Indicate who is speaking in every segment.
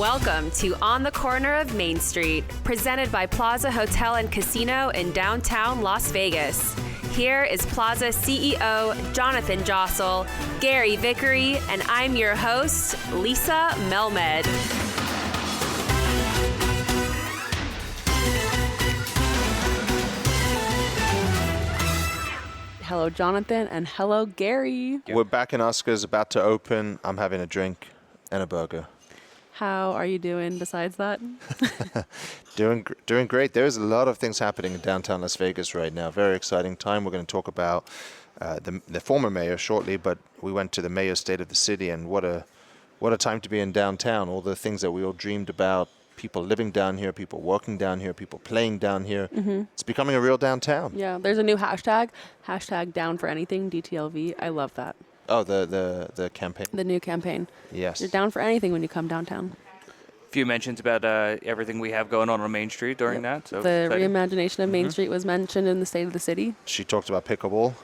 Speaker 1: Welcome to On the Corner of Main Street, presented by Plaza Hotel and Casino in downtown Las Vegas. Here is Plaza CEO Jonathan Jostle, Gary Vickery, and I'm your host, Lisa Melmed. Hello, Jonathan, and hello, Gary.
Speaker 2: We're back in Oscar's, about to open. I'm having a drink and a burger.
Speaker 1: How are you doing besides that?
Speaker 2: Doing great. There's a lot of things happening in downtown Las Vegas right now. Very exciting time. We're going to talk about the former mayor shortly, but we went to the mayor's state of the city, and what a time to be in downtown. All the things that we all dreamed about. People living down here, people working down here, people playing down here. Mm-hmm. It's becoming a real downtown.
Speaker 1: Yeah, there's a new hashtag down for anything, DTLV. I love that.
Speaker 2: Oh, the campaign.
Speaker 1: The new campaign.
Speaker 2: Yes.
Speaker 1: You're down for anything when you come downtown.
Speaker 3: A few mentions about everything we have going on Main Street during that. So
Speaker 1: the
Speaker 3: exciting.
Speaker 1: reimagination of Main Street was mentioned in the State of the City.
Speaker 2: She talked about pickleball.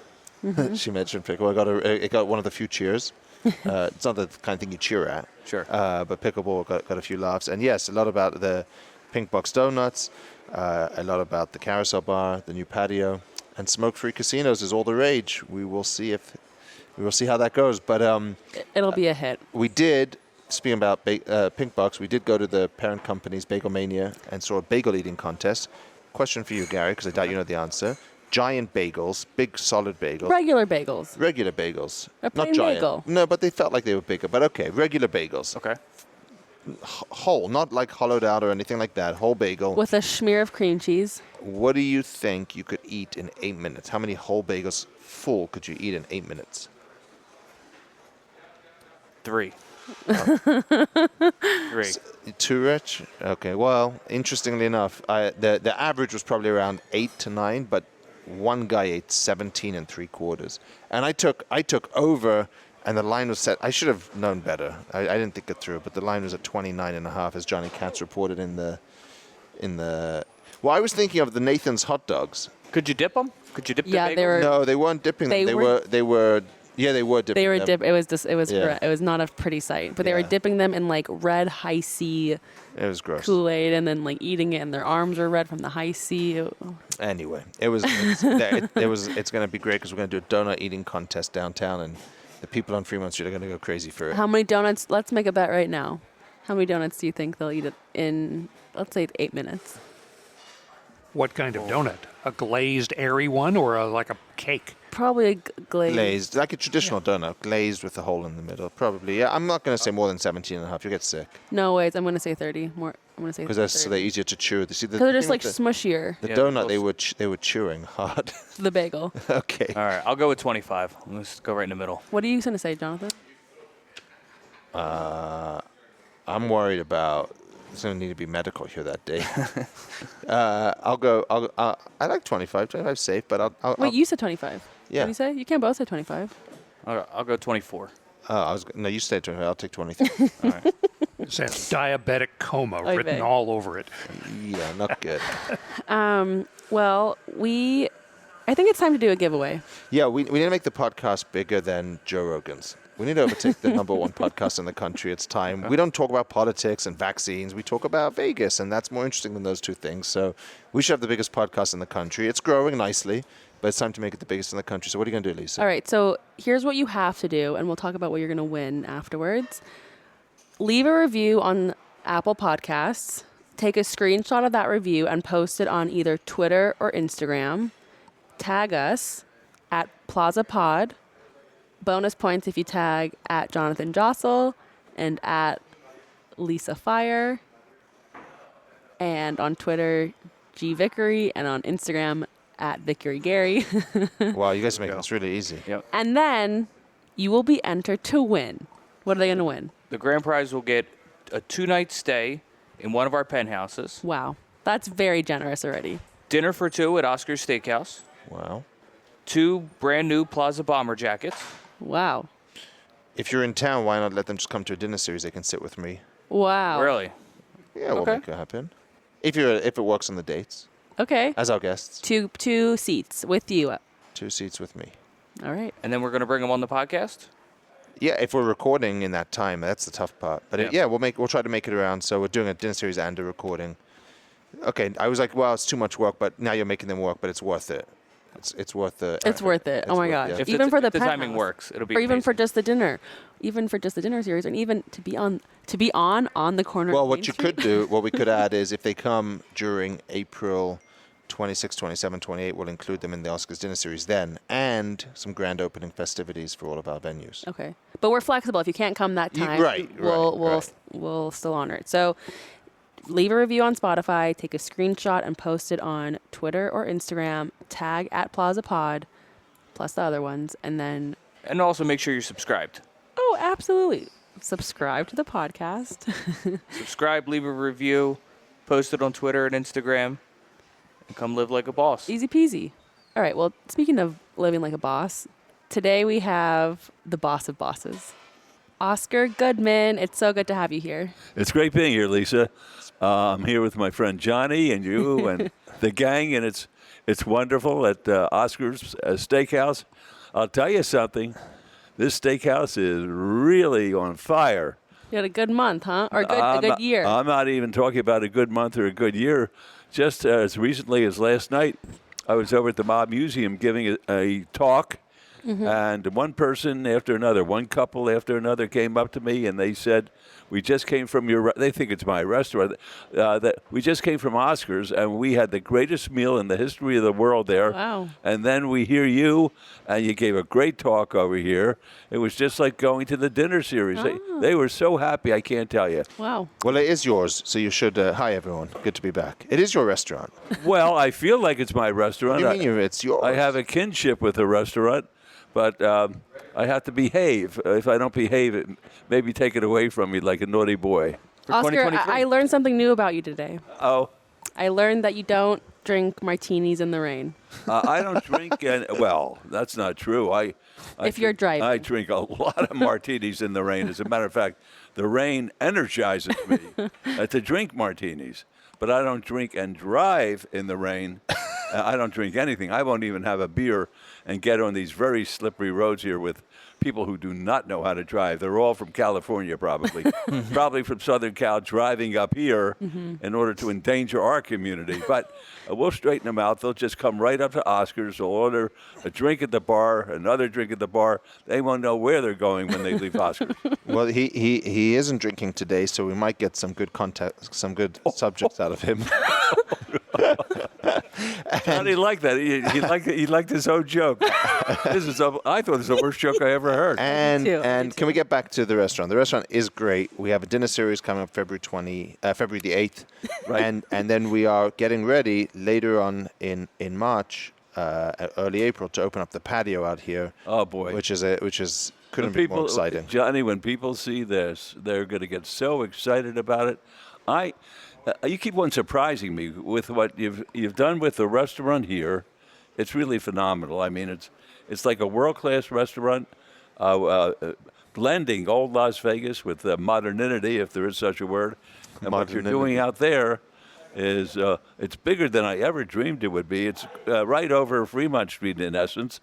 Speaker 2: Mm-hmm. She mentioned pickleball. It got one of the few cheers. It's not the kind of thing you cheer at.
Speaker 3: Sure.
Speaker 2: But pickleball got a few laughs. And yes, a lot about the Pink Box Donuts, a lot about the Carousel Bar, the new patio, and smoke-free casinos is all the rage. We will see how that goes. But
Speaker 1: it'll be a hit.
Speaker 2: We did, speaking about Pink Box, we did go to the parent company's Bagel Mania and saw a bagel eating contest. Question for you, Gary, because I doubt you know the answer. Giant bagels, big solid bagels.
Speaker 1: Regular bagels.
Speaker 2: Regular bagels.
Speaker 1: A plain
Speaker 2: not giant.
Speaker 1: bagel.
Speaker 2: No, but they felt like they were bigger. But okay, regular bagels.
Speaker 3: Okay.
Speaker 2: Whole, not like hollowed out or anything like that. Whole bagel.
Speaker 1: With a smear of cream cheese.
Speaker 2: What do you think you could eat in 8 minutes? How many whole bagels full could you eat in 8 minutes?
Speaker 3: 3. 3.
Speaker 2: Too rich? Okay. Well, interestingly enough, the average was probably around 8 to 9, but one guy ate 17 3/4. And I took over, and the line was set. I should have known better. I didn't think it through, but the line was at 29.5, as Johnny Katz reported in the. Well, I was thinking of the Nathan's hot dogs.
Speaker 3: Could you dip them? Could you dip the
Speaker 1: Yeah,
Speaker 3: bagels?
Speaker 1: they were.
Speaker 2: No, they weren't dipping them. They were. Yeah, they were dipping.
Speaker 1: They were
Speaker 2: them.
Speaker 1: dip. It was just. It was.
Speaker 2: Yeah.
Speaker 1: It was not a pretty sight. But they were
Speaker 2: Yeah.
Speaker 1: dipping them in like red high C
Speaker 2: It was gross.
Speaker 1: Kool-Aid, and then like eating it, and their arms were red from the high C.
Speaker 2: Anyway, it's going to be great because we're going to do a donut eating contest downtown, and the people on Fremont Street are going to go crazy for it.
Speaker 1: How many donuts? Let's make a bet right now. How many donuts do you think they'll eat it in? Let's say 8 minutes.
Speaker 4: What kind of donut? A glazed, airy one, or like a cake?
Speaker 1: Probably a
Speaker 2: Glazed, like a traditional donut, glazed with a hole in the middle. Probably, yeah. I'm not going to say more than 17.5. You'll get sick.
Speaker 1: No ways. I'm going to say 30. More. I'm going to say 30.
Speaker 2: Because they're easier to chew. See,
Speaker 1: Because they're just like smushier.
Speaker 2: The
Speaker 3: Yeah,
Speaker 2: donut,
Speaker 3: those-
Speaker 2: they were chewing hard.
Speaker 1: The bagel.
Speaker 2: Okay.
Speaker 3: All right, I'll go with 25. Let's go right in the middle.
Speaker 1: What are you going to say, Jonathan?
Speaker 2: I'm worried about. There's going to need to be medical here that day. I'll go. I like 25. 25 safe, but I'll.
Speaker 1: Wait, you said 25.
Speaker 2: Yeah.
Speaker 1: What did you say? You can't both say 25.
Speaker 3: I'll go 24.
Speaker 2: No, you stay 25. I'll take 23.
Speaker 3: All right.
Speaker 4: It says diabetic coma
Speaker 1: Oy
Speaker 4: written
Speaker 1: vey.
Speaker 4: all over it.
Speaker 2: Yeah, not good.
Speaker 1: Well, I think it's time to do a giveaway.
Speaker 2: Yeah, we need to make the podcast bigger than Joe Rogan's. We need to overtake the number one podcast in the country. It's time. We don't talk about politics and vaccines. We talk about Vegas, and that's more interesting than those two things. So we should have the biggest podcast in the country. It's growing nicely, but it's time to make it the biggest in the country. So what are you going to do, Lisa?
Speaker 1: All right, so here's what you have to do, and we'll talk about what you're going to win afterwards. Leave a review on Apple Podcasts. Take a screenshot of that review and post it on either Twitter or Instagram. Tag us at Plaza Pod. Bonus points if you tag at Jonathan Jostle and at Lisa Fire. And on Twitter, G Vickery, and on Instagram at Vickery Gary.
Speaker 2: Wow, you guys are making this really easy.
Speaker 3: Yep.
Speaker 1: And then you will be entered to win. What are they going to win?
Speaker 3: The grand prize will get a 2-night stay in one of our penthouses.
Speaker 1: Wow. That's very generous already.
Speaker 3: Dinner for 2 at Oscar's Steakhouse.
Speaker 2: Wow.
Speaker 3: 2 brand new Plaza Bomber jackets.
Speaker 1: Wow.
Speaker 2: If you're in town, why not let them just come to a dinner series? They can sit with me.
Speaker 1: Wow.
Speaker 3: Really?
Speaker 2: Yeah, we'll
Speaker 3: Okay.
Speaker 2: make it happen. If it works on the dates,
Speaker 1: Okay.
Speaker 2: as our guests,
Speaker 1: Two seats with you.
Speaker 2: 2 seats with me.
Speaker 1: All right.
Speaker 3: And then we're going to bring them on the podcast?
Speaker 2: Yeah, if we're recording in that time, that's the tough part. But
Speaker 3: Yeah.
Speaker 2: we'll try to make it around. So we're doing a dinner series and a recording. Okay, I was like, well, it's too much work, but now you're making them work, but it's worth it. It's worth the.
Speaker 1: It's worth it. Oh my gosh!
Speaker 2: Yeah.
Speaker 3: If
Speaker 1: For the
Speaker 3: timing
Speaker 1: penthouse.
Speaker 3: works, it'll be
Speaker 1: or even for
Speaker 3: amazing.
Speaker 1: just the dinner, series, and even to be on the corner.
Speaker 2: Well,
Speaker 1: of
Speaker 2: what
Speaker 1: Main
Speaker 2: you
Speaker 1: Street.
Speaker 2: could do, what we could add is if they come during April 26, 27, 28, we'll include them in the Oscars dinner series then, and some grand opening festivities for all of our venues.
Speaker 1: Okay, but we're flexible. If you can't come that time, we'll still honor it. So leave a review on Spotify, take a screenshot and post it on Twitter or Instagram, tag @PlazaPod, plus the other ones, and then
Speaker 3: And also make sure you're subscribed.
Speaker 1: oh, absolutely, subscribe to the podcast.
Speaker 3: Subscribe, leave a review, post it on Twitter and Instagram, and come live like a boss.
Speaker 1: Easy peasy. All right, well, speaking of living like a boss, today we have the boss of bosses, Oscar Goodman. It's so good to have you here.
Speaker 5: It's great being here, Lisa. I'm here with my friend Johnny and you and the gang, and it's wonderful at Oscar's Steakhouse. I'll tell you something. This steakhouse is really on fire.
Speaker 1: You had a good month, huh? Or a good year.
Speaker 5: I'm not even talking about a good month or a good year. Just as recently as last night, I was over at the Mob Museum giving a talk, and one person after another, one couple after another came up to me and they said, we just came from they think it's my restaurant, that we just came from Oscars and we had the greatest meal in the history of the world there.
Speaker 1: Wow.
Speaker 5: And then we hear you and you gave a great talk over here. It was just like going to the dinner series. They were so happy, I can't tell you.
Speaker 1: Wow.
Speaker 2: Well, it is yours, so you should. Hi, everyone. Good to be back. It is your restaurant.
Speaker 5: Well, I feel like it's my restaurant.
Speaker 2: What do you mean it's yours?
Speaker 5: I have a kinship with the restaurant, but I have to behave. If I don't behave, it maybe take it away from me like a naughty boy.
Speaker 3: For
Speaker 1: Oscar,
Speaker 3: 2023.
Speaker 1: I learned something new about you today.
Speaker 5: Oh,
Speaker 1: I learned that you don't drink martinis in the rain.
Speaker 5: I don't drink. Well, that's not true.
Speaker 1: If you're driving.
Speaker 5: I drink a lot of martinis in the rain. As a matter of fact, the rain energizes me to drink martinis. But I don't drink and drive in the rain. I don't drink anything. I won't even have a beer and get on these very slippery roads here with people who do not know how to drive. They're all from California, probably. Probably from Southern Cal, driving up here in order to endanger our community. But we'll straighten them out. They'll just come right up to Oscar's. They'll order a drink at the bar, another drink at the bar. They won't know where they're going when they leave Oscar's.
Speaker 2: Well, he isn't drinking today, so we might get some good context, some good subjects out of him.
Speaker 5: How do you like that? He liked his own joke. I thought this was the worst joke I ever heard.
Speaker 2: And
Speaker 1: Me too.
Speaker 2: can we get back to the restaurant? The restaurant is great. We have a dinner series coming up February the 8th,
Speaker 5: Right.
Speaker 2: and then we are getting ready later on in March, early April, to open up the patio out here.
Speaker 5: Oh, boy.
Speaker 2: Which is couldn't be more exciting.
Speaker 5: Johnny, when people see this, they're going to get so excited about it. You keep on surprising me with what you've done with the restaurant here. It's really phenomenal. I mean, it's like a world-class restaurant, blending old Las Vegas with modernity, if there is such a word. And what you're doing out there is it's bigger than I ever dreamed it would be. It's right over Fremont Street, in essence.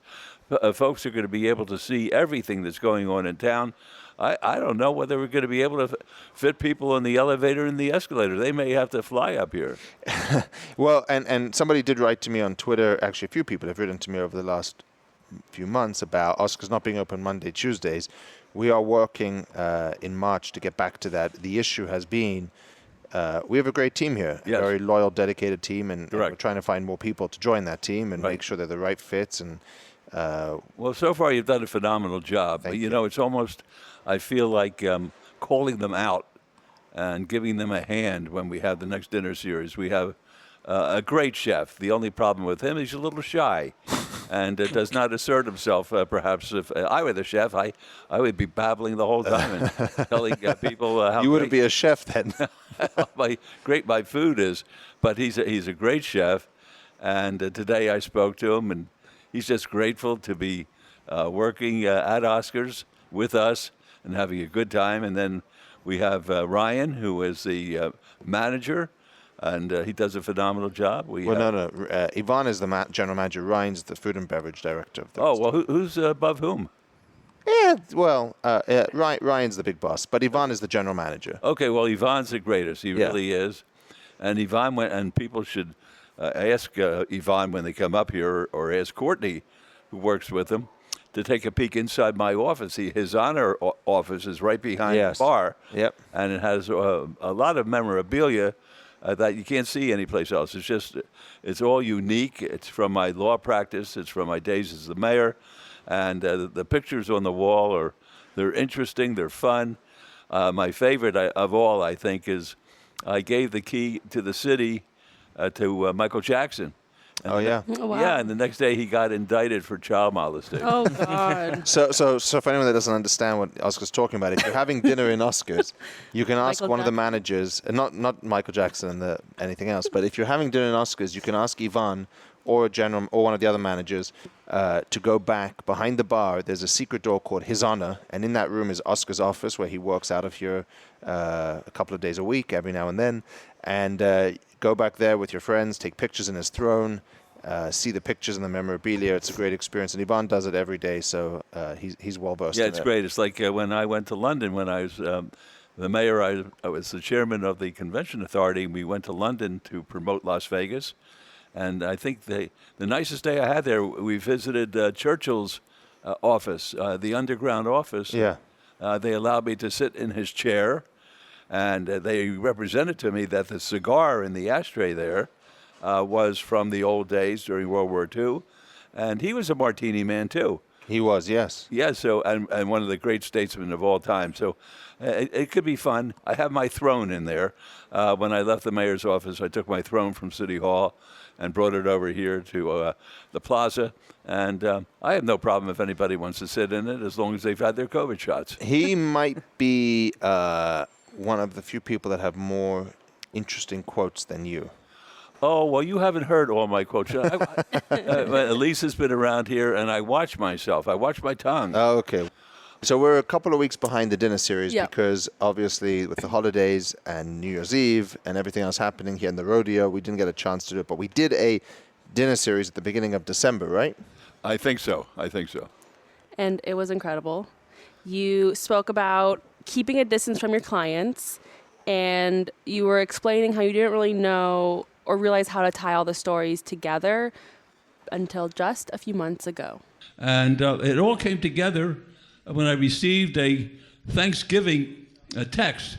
Speaker 5: Folks are going to be able to see everything that's going on in town. I don't know whether we're going to be able to fit people in the elevator and the escalator. They may have to fly up here.
Speaker 2: Well, and somebody did write to me on Twitter. Actually, a few people have written to me over the last few months about Oscar's not being open Monday, Tuesdays. We are working in March to get back to that. The issue has been we have a great team here,
Speaker 5: Yes.
Speaker 2: a very loyal, dedicated team, and we're
Speaker 5: Correct.
Speaker 2: trying to find more people to join that team and
Speaker 5: Right.
Speaker 2: make sure they're the right fits. And
Speaker 5: Well, so far you've done a phenomenal job.
Speaker 2: Thank
Speaker 5: You
Speaker 2: you.
Speaker 5: know, it's almost, I feel like calling them out and giving them a hand when we have the next dinner series. We have a great chef. The only problem with him is he's a little shy and does not assert himself. Perhaps if I were the chef, I would be babbling the whole time and telling people how
Speaker 2: you wouldn't
Speaker 5: great-
Speaker 2: be a chef then.
Speaker 5: great my food is. But he's a great chef. And today I spoke to him, and he's just grateful to be working at Oscar's with us and having a good time. And then we have Ryan, who is the manager, and he does a phenomenal job.
Speaker 2: No. Yvonne is the general manager. Ryan's the food and beverage director of the
Speaker 5: Oh, well, who's above whom?
Speaker 2: Yeah, well, Ryan's the big boss, but Ivan is the general manager.
Speaker 5: Okay, well, Ivan's the greatest. He
Speaker 2: Yeah.
Speaker 5: really is. And Ivan went, and people should ask Ivan when they come up here, or ask Courtney, who works with him, to take a peek inside my office. His honor office is right behind the bar.
Speaker 2: Yep.
Speaker 5: And it has a lot of memorabilia that you can't see anyplace else. It's all unique. It's from my law practice. It's from my days as the mayor. And the pictures on the wall they're interesting. They're fun. My favorite of all, I think, is I gave the key to the city to Michael Jackson. And
Speaker 2: Oh, yeah.
Speaker 1: Oh, wow.
Speaker 5: Yeah, and the next day he got indicted for child molestation.
Speaker 1: Oh, God.
Speaker 2: So for anyone that doesn't understand what Oscar's talking about, if you're having dinner in Oscar's, you can ask
Speaker 1: Michael
Speaker 2: one of the
Speaker 1: Jackson.
Speaker 2: managers, not Michael Jackson and anything else, but if you're having dinner in Oscar's, you can ask Ivan or a general or one of the other managers to go back behind the bar. There's a secret door called His Honor, and in that room is Oscar's office, where he works out of here a couple of days a week, every now and then, and go back there with your friends, take pictures in his throne, see the pictures and the memorabilia. It's a great experience, and Ivan does it every day, so he's well versed.
Speaker 5: Yeah,
Speaker 2: in
Speaker 5: it's
Speaker 2: it.
Speaker 5: great. It's like when I went to London when I was the mayor. I was the chairman of the convention authority. We went to London to promote Las Vegas, and I think the nicest day I had there, we visited Churchill's office, the underground office.
Speaker 2: Yeah.
Speaker 5: They allowed me to sit in his chair, and they represented to me that the cigar in the ashtray there was from the old days during World War II, and he was a martini man too.
Speaker 2: He was, yes.
Speaker 5: Yeah, so and one of the great statesmen of all time. So it could be fun. I have my throne in there. When I left the mayor's office, I took my throne from City Hall and brought it over here to the plaza. And I have no problem if anybody wants to sit in it, as long as they've had their COVID shots.
Speaker 2: He might be one of the few people that have more interesting quotes than you.
Speaker 5: Oh, well, you haven't heard all my quotes. Elisa's been around here, and I watch myself. I watch my tongue.
Speaker 2: Oh, okay. So we're a couple of weeks behind the dinner series
Speaker 1: Yeah.
Speaker 2: because obviously with the holidays and New Year's Eve and everything else happening here in the rodeo, we didn't get a chance to do it. But we did a dinner series at the beginning of December, right?
Speaker 5: I think so.
Speaker 1: And it was incredible. You spoke about keeping a distance from your clients, and you were explaining how you didn't really know or realize how to tie all the stories together until just a few months ago.
Speaker 6: And it all came together when I received a Thanksgiving text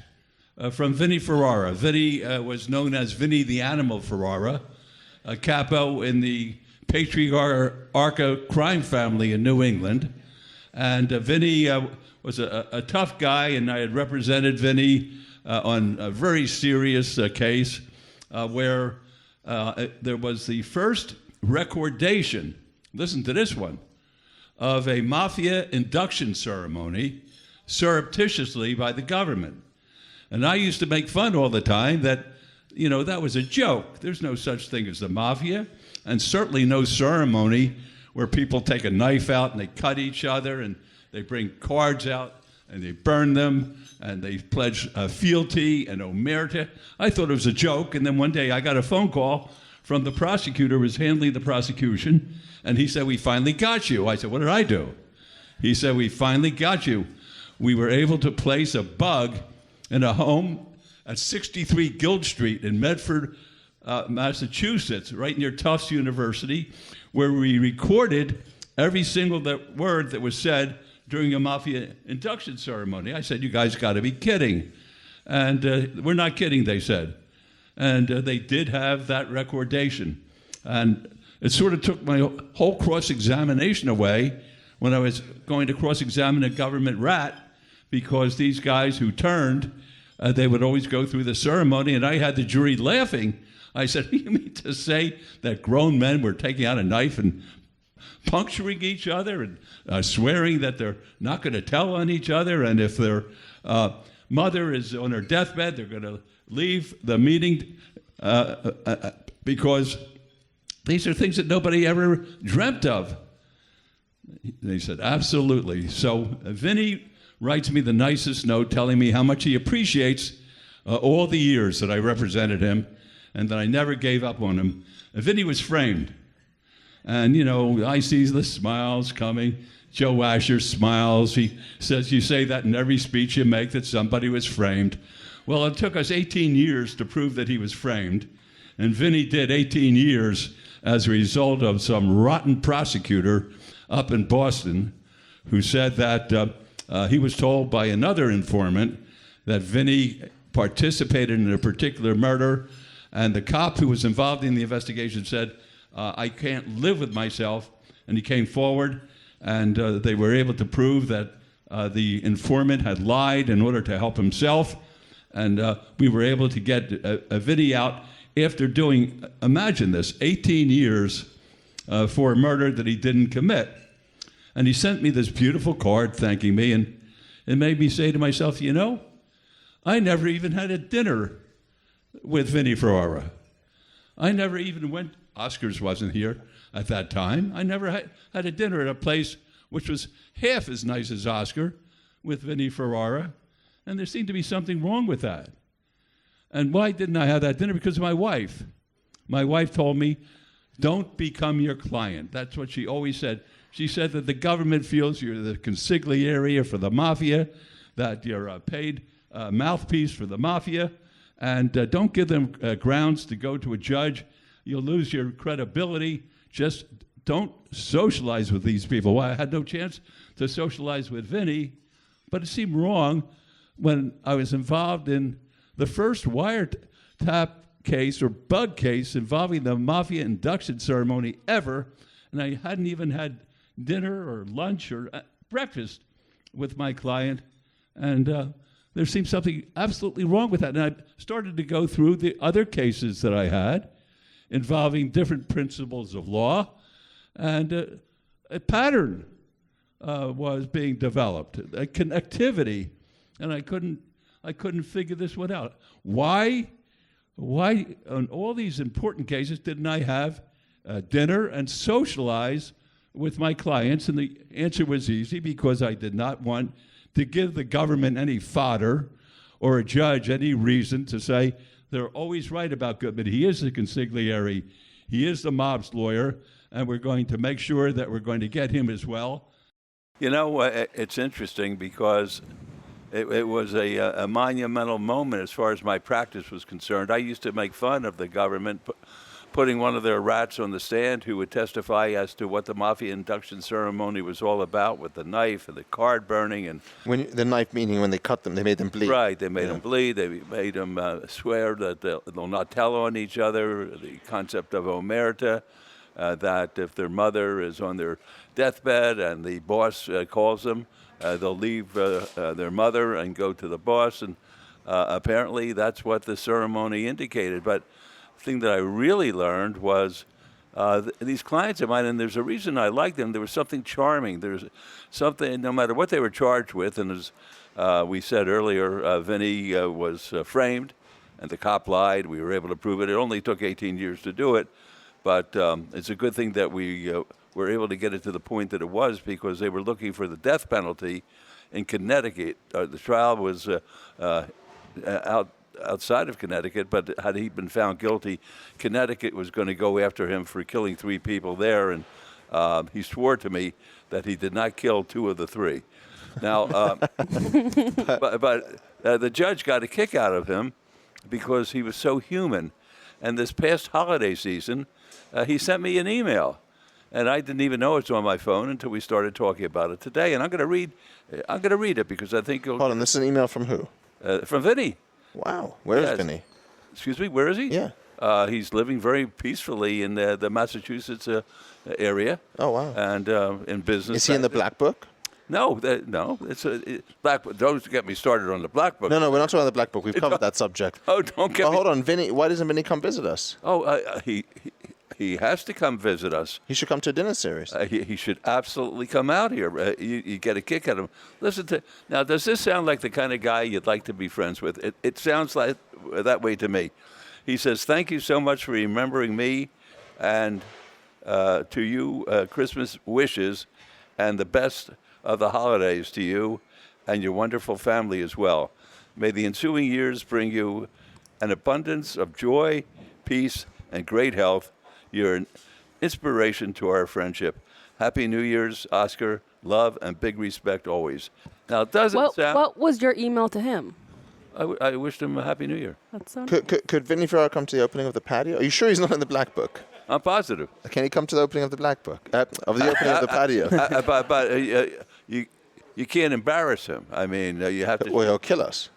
Speaker 6: from Vinnie Ferrara. Vinnie was known as Vinnie the Animal Ferrara, a capo in the Patriarca crime family in New England. And Vinnie was a tough guy, and I had represented Vinnie on a very serious case where there was the first recordation, listen to this one, of a mafia induction ceremony surreptitiously by the government. And I used to make fun all the time that, that was a joke. There's no such thing as the mafia, and certainly no ceremony where people take a knife out and they cut each other and they bring cards out and they burn them and they pledge fealty and omerta. I thought it was a joke, and then one day I got a phone call from the prosecutor who was handling the prosecution, and he said, "We finally got you." I said, "What did I do?" He said, "We finally got you. We were able to place a bug in a home at 63 Guild Street in Medford, Massachusetts, right near Tufts University, where we recorded every single word that was said during a mafia induction ceremony." I said, "You guys got to be kidding." And we're not kidding, they said. And they did have that recordation. And it sort of took my whole cross-examination away when I was going to cross-examine a government rat, because these guys who turned, they would always go through the ceremony, and I had the jury laughing. I said, "You mean to say that grown men were taking out a knife and puncturing each other and swearing that they're not going to tell on each other, and if their mother is on her deathbed, they're going to leave the meeting because these are things that nobody ever dreamt of?" They said, "Absolutely." So Vinnie writes me the nicest note telling me how much he appreciates all the years that I represented him and that I never gave up on him. Vinnie was framed. And, I see the smiles coming. Joe Asher smiles. He says, you say that in every speech you make that somebody was framed. Well, it took us 18 years to prove that he was framed. And Vinny did 18 years as a result of some rotten prosecutor up in Boston who said that he was told by another informant that Vinny participated in a particular murder. And the cop who was involved in the investigation said, I can't live with myself. And he came forward, and they were able to prove that the informant had lied in order to help himself. And we were able to get a Vinny out after doing, imagine this, 18 years for a murder that he didn't commit. And he sent me this beautiful card thanking me, and it made me say to myself, I never even had a dinner with Vinny Ferrara. I never even went, Oscars wasn't here at that time. I never had a dinner at a place which was half as nice as Oscar with Vinny Ferrara. And there seemed to be something wrong with that. And why didn't I have that dinner? Because of my wife. My wife told me, don't become your client. That's what she always said. She said that the government feels you're the consigliere for the mafia, that you're a paid mouthpiece for the mafia, and don't give them grounds to go to a judge. You'll lose your credibility. Just don't socialize with these people. Well, I had no chance to socialize with Vinny, but it seemed wrong when I was involved in the first wiretap case or bug case involving the mafia induction ceremony ever, and I hadn't even had dinner or lunch or breakfast with my client, and there seemed something absolutely wrong with that. And I started to go through the other cases that I had involving different principles of law, and a pattern was being developed, a connectivity, and I couldn't figure this one out. Why on all these important cases didn't I have dinner and socialize with my clients? And the answer was easy, because I did not want to give the government any fodder or a judge any reason to say they're always right about Goodman. He is the consigliere. He is the mob's lawyer, and we're going to make sure that we're going to get him as well.
Speaker 5: It's interesting because it was a monumental moment as far as my practice was concerned. I used to make fun of the government putting one of their rats on the stand who would testify as to what the mafia induction ceremony was all about, with the knife and the card burning. And
Speaker 2: the knife meaning when they cut them, they made them bleed.
Speaker 5: Right, they made them bleed. They made them swear that they'll not tell on each other. The concept of omerta, that if their mother is on their deathbed and the boss calls them, they'll leave their mother and go to the boss. And apparently that's what the ceremony indicated. But the thing that I really learned was these clients of mine, and there's a reason I liked them, there was something charming. There's something, no matter what they were charged with, and as we said earlier, Vinny was framed, and the cop lied. We were able to prove it. It only took 18 years to do it, but it's a good thing that we were able to get it to the point that it was, because they were looking for the death penalty in Connecticut. The trial was outside of Connecticut, but had he been found guilty, Connecticut was going to go after him for killing 3 people there, and he swore to me that he did not kill 2 of the 3. Now, but the judge got a kick out of him because he was so human. And this past holiday season, he sent me an email, and I didn't even know it's on my phone until we started talking about it today. And I'm going to read it because I think you'll.
Speaker 2: Hold on, this is an email from who?
Speaker 5: From Vinny.
Speaker 2: Wow, where is Vinny?
Speaker 5: Excuse me, where is he?
Speaker 2: Yeah.
Speaker 5: He's living very peacefully in the Massachusetts area.
Speaker 2: Oh, wow.
Speaker 5: And in business.
Speaker 2: Is he in the Black Book?
Speaker 5: No, it's a Black Book. Don't get me started on the Black Book.
Speaker 2: No, we're not talking about the Black Book. We've covered that subject.
Speaker 5: Oh, don't get me.
Speaker 2: Hold on, Vinny. Why doesn't Vinny come visit us?
Speaker 5: Oh, he has to come visit us.
Speaker 2: He should come to a dinner series.
Speaker 5: He should absolutely come out here. You get a kick out of him. Now, does this sound like the kind of guy you'd like to be friends with? It sounds like that way to me. He says, "Thank you so much for remembering me, and to you, Christmas wishes, and the best of the holidays to you and your wonderful family as well. May the ensuing years bring you an abundance of joy, peace, and great health. Your inspiration to our friendship. Happy New Year's, Oscar. Love and big respect always. Now, it doesn't sound...
Speaker 1: What was your email to him?
Speaker 5: I wished him a Happy New Year.
Speaker 1: That's so
Speaker 2: Could Vinny Ferrara come to the opening of the patio? Are you sure he's not in the Black Book?
Speaker 5: I'm positive.
Speaker 2: Can he come to the opening of the Black Book? Of the opening of the patio?
Speaker 5: But you can't embarrass him. I mean, you have to...
Speaker 2: Well, he'll kill us.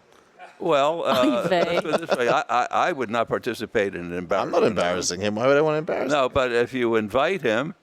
Speaker 5: Well,
Speaker 1: Oy vey.
Speaker 5: put it this way, I would not participate in an
Speaker 2: I'm
Speaker 5: embarrassment.
Speaker 2: not embarrassing him. Why would I want to embarrass him?
Speaker 5: No, but if you invite him,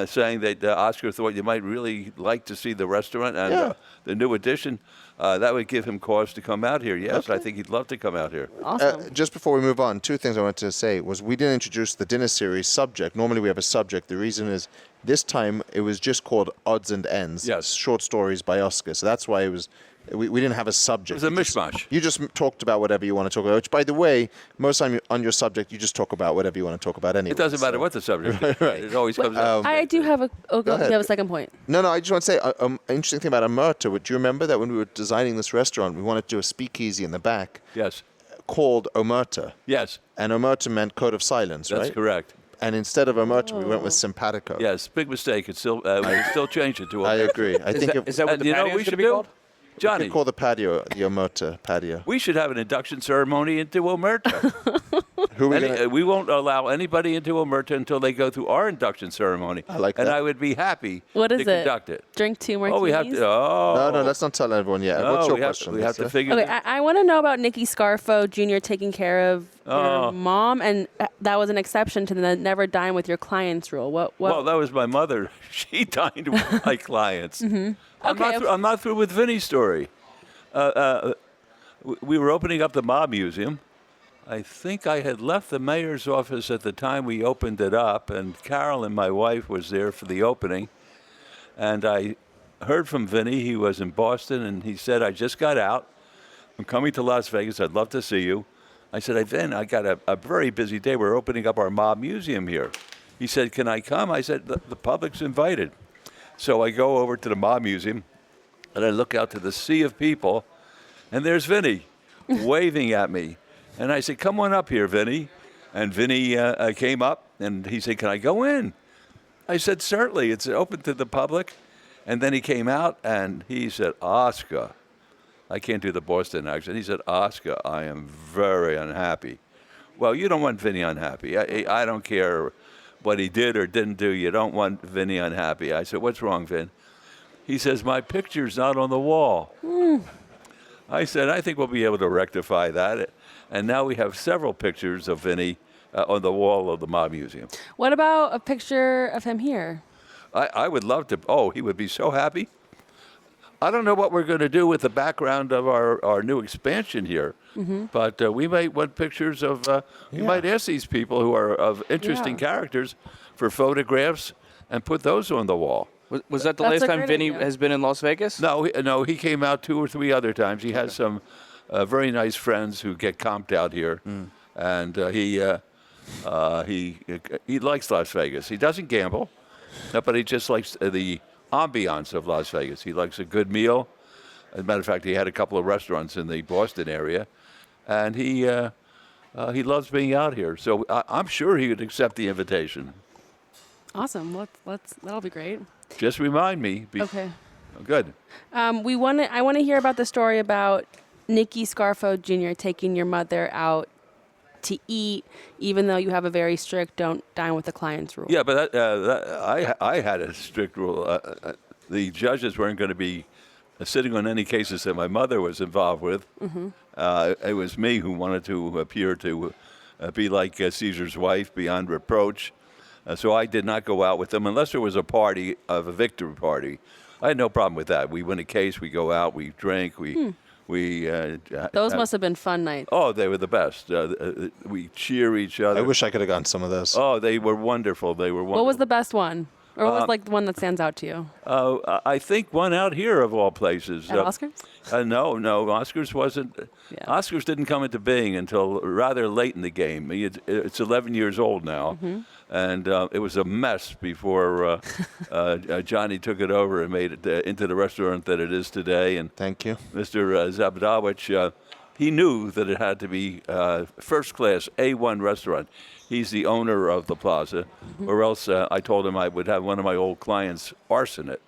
Speaker 5: saying that Oscar thought you might really like to see the restaurant and the new addition, that would give him cause to come out here. Yes,
Speaker 2: Okay.
Speaker 5: I think he'd love to come out here.
Speaker 1: awesome.
Speaker 2: Just before we move on, two things I wanted to say was we didn't introduce the dinner series subject. Normally we have a subject. The reason is this time it was just called Odds and Ends.
Speaker 5: Yes.
Speaker 2: Short stories by Oscar. So that's why it was. We didn't have a subject.
Speaker 5: It was a mishmash.
Speaker 2: You just talked about whatever you want to talk about. Which, by the way, most time on your subject, you just talk about whatever you want to talk about anyway.
Speaker 5: It doesn't matter
Speaker 2: so-
Speaker 5: what the subject is.
Speaker 2: Right.
Speaker 5: It always comes up.
Speaker 1: I do have a. Oh,
Speaker 2: Go
Speaker 1: you
Speaker 2: ahead.
Speaker 1: have a second point.
Speaker 2: No, I just want to say an interesting thing about Omerta. Do you remember that when we were designing this restaurant, we wanted to do a speakeasy in the back
Speaker 5: Yes.
Speaker 2: called Omerta,
Speaker 5: Yes,
Speaker 2: and Omerta meant code of silence,
Speaker 5: that's
Speaker 2: right?
Speaker 5: correct.
Speaker 2: And instead of Omerta, we went with Simpatico.
Speaker 5: Yes, big mistake. It's still we can still change it to
Speaker 2: I
Speaker 5: a...
Speaker 2: agree. I think
Speaker 3: Is that what
Speaker 5: And
Speaker 3: the
Speaker 5: you know
Speaker 3: patio
Speaker 5: what we
Speaker 3: is going
Speaker 5: should
Speaker 3: to be
Speaker 5: do?
Speaker 3: called?
Speaker 2: we
Speaker 5: Johnny,
Speaker 2: could call the patio the Omerta patio.
Speaker 5: we should have an induction ceremony into Omerta.
Speaker 2: Who are we gonna,
Speaker 5: We won't allow anybody into Omerta until they go through our induction ceremony.
Speaker 2: I like
Speaker 5: And
Speaker 2: that.
Speaker 5: I would be happy
Speaker 1: What is
Speaker 5: to
Speaker 1: it?
Speaker 5: conduct it.
Speaker 1: Drink 2 martinis.
Speaker 5: Oh, we have to... Oh.
Speaker 2: No, let's not tell everyone yet.
Speaker 5: No,
Speaker 2: What's your
Speaker 5: we have,
Speaker 2: question?
Speaker 5: we have to
Speaker 2: Lisa?
Speaker 5: figure
Speaker 1: Okay,
Speaker 5: it out.
Speaker 1: I want to know about Nicky Scarfo Jr. taking care of your mom, and that was an exception to the never dine with your clients rule. What?
Speaker 5: Well, that was my mother. She dined with my clients.
Speaker 1: Okay,
Speaker 5: I'm not through with Vinny's story. We were opening up the Mob Museum. I think I had left the mayor's office at the time we opened it up, and Carol and my wife was there for the opening. And I heard from Vinny. He was in Boston, and he said, I just got out. I'm coming to Las Vegas. I'd love to see you. I said, Vin, I got a very busy day. We're opening up our Mob Museum here. He said, can I come? I said, the public's invited. So I go over to the Mob Museum, and I look out to the sea of people, and there's Vinny waving at me. And I said, come on up here, Vinny. And Vinny came up, and he said, can I go in? I said, certainly. It's open to the public. And then he came out, and he said, Oscar. I can't do the Boston accent. He said, Oscar, I am very unhappy. Well, you don't want Vinny unhappy. I don't care what he did or didn't do. You don't want Vinny unhappy. I said, what's wrong, Vin? He says, my picture's not on the wall. I said, I think we'll be able to rectify that. And now we have several pictures of Vinny on the wall of the Mob Museum.
Speaker 1: What about a picture of him here?
Speaker 5: I would love to. Oh, he would be so happy. I don't know what we're going to do with the background of our new expansion here, but we might want pictures of, we might ask these people who are of interesting characters for photographs and put those on the wall.
Speaker 3: Was that the
Speaker 1: That's
Speaker 3: last
Speaker 1: a
Speaker 3: time
Speaker 1: great
Speaker 3: Vinny
Speaker 1: idea.
Speaker 3: has been in Las Vegas?
Speaker 5: No, he came out 2 or 3 other times. He has some very nice friends who get comped out here, and he likes Las Vegas. He doesn't gamble, but he just likes the ambiance of Las Vegas. He likes a good meal. As a matter of fact, he had a couple of restaurants in the Boston area, and he loves being out here. So I'm sure he would accept the invitation.
Speaker 1: Awesome. That'll be great.
Speaker 5: Just remind me.
Speaker 1: Okay.
Speaker 5: Good.
Speaker 1: I want to hear about the story about Nicky Scarfo Jr. taking your mother out to eat, even though you have a very strict "don't dine with the clients" rule.
Speaker 5: Yeah, but I had a strict rule. The judges weren't going to be sitting on any cases that my mother was involved with. It was me who wanted to appear to be like Caesar's wife, beyond reproach. So I did not go out with them unless there was a party, of a victory party. I had no problem with that. We win a case, we go out, we drink,
Speaker 1: Those must have been fun nights.
Speaker 5: Oh, they were the best. We cheer each other.
Speaker 2: I wish I could have gotten some of those.
Speaker 5: Oh, they were wonderful. They were wonderful.
Speaker 1: What was the best one? Or what was like the one that stands out to you?
Speaker 5: I think one out here of all places.
Speaker 1: At Oscars?
Speaker 5: No, Oscars wasn't.
Speaker 1: Yeah.
Speaker 5: Oscars didn't come into being until rather late in the game. It's 11 years old now, and it was a mess before Johnny took it over and made it into the restaurant that it is today. And
Speaker 2: Thank you.
Speaker 5: Mr. Zabdowicz he knew that it had to be first-class A1 restaurant. He's the owner of the plaza, or else I told him I would have one of my old clients arson it.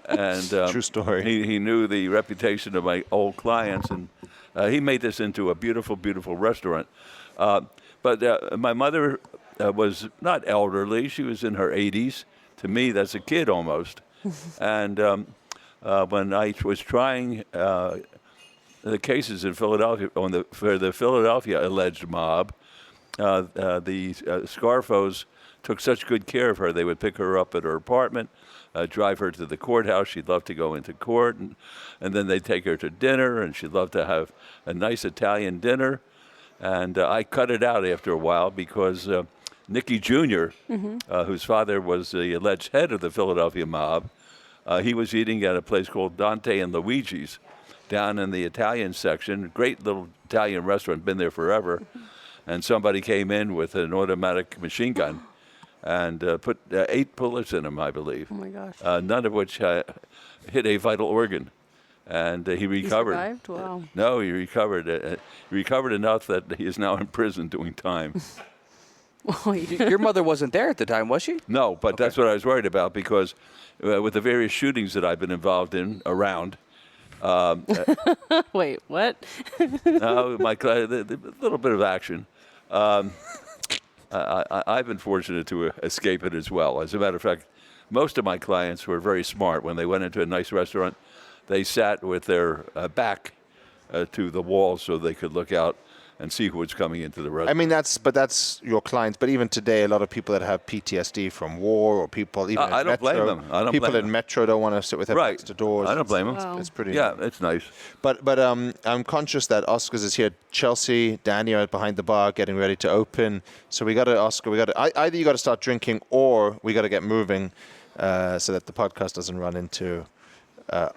Speaker 5: And
Speaker 2: True story.
Speaker 5: He knew the reputation of my old clients, and he made this into a beautiful, beautiful restaurant. But my mother was not elderly; she was in her 80s. To me, that's a kid almost. And when I was trying the cases in Philadelphia for the Philadelphia alleged mob, the Scarfos took such good care of her. They would pick her up at her apartment, drive her to the courthouse. She'd love to go into court, and then they'd take her to dinner, and she'd love to have a nice Italian dinner. And I cut it out after a while because Nicky Jr., whose father was the alleged head of the Philadelphia mob, he was eating at a place called Dante and Luigi's down in the Italian section. Great little Italian restaurant, been there forever. And somebody came in with an automatic machine gun and put 8 bullets in him, I believe.
Speaker 1: Oh my gosh.
Speaker 5: None of which hit a vital organ. And he recovered.
Speaker 1: He survived? Wow.
Speaker 5: No, he recovered. He recovered enough that he is now in prison doing time.
Speaker 3: Your mother wasn't there at the time, was she?
Speaker 5: No, but that's what I was worried about because with the various shootings that I've been involved in around.
Speaker 1: Wait, what?
Speaker 5: No, a little bit of action. I've been fortunate to escape it as well. As a matter of fact, most of my clients were very smart. When they went into a nice restaurant, they sat with their back to the wall so they could look out and see who was coming into the restaurant.
Speaker 2: I mean, that's your clients. But even today, a lot of people that have PTSD from war, or people even
Speaker 5: I don't blame them.
Speaker 2: People in Metro don't want to sit with their backs to doors.
Speaker 5: I don't blame them.
Speaker 1: Wow.
Speaker 2: It's pretty.
Speaker 5: Yeah, it's nice.
Speaker 2: But I'm conscious that Oscar's is here. Chelsea, Danny are behind the bar getting ready to open. So we got to, Oscar, either you got to start drinking or we got to get moving so that the podcast doesn't run into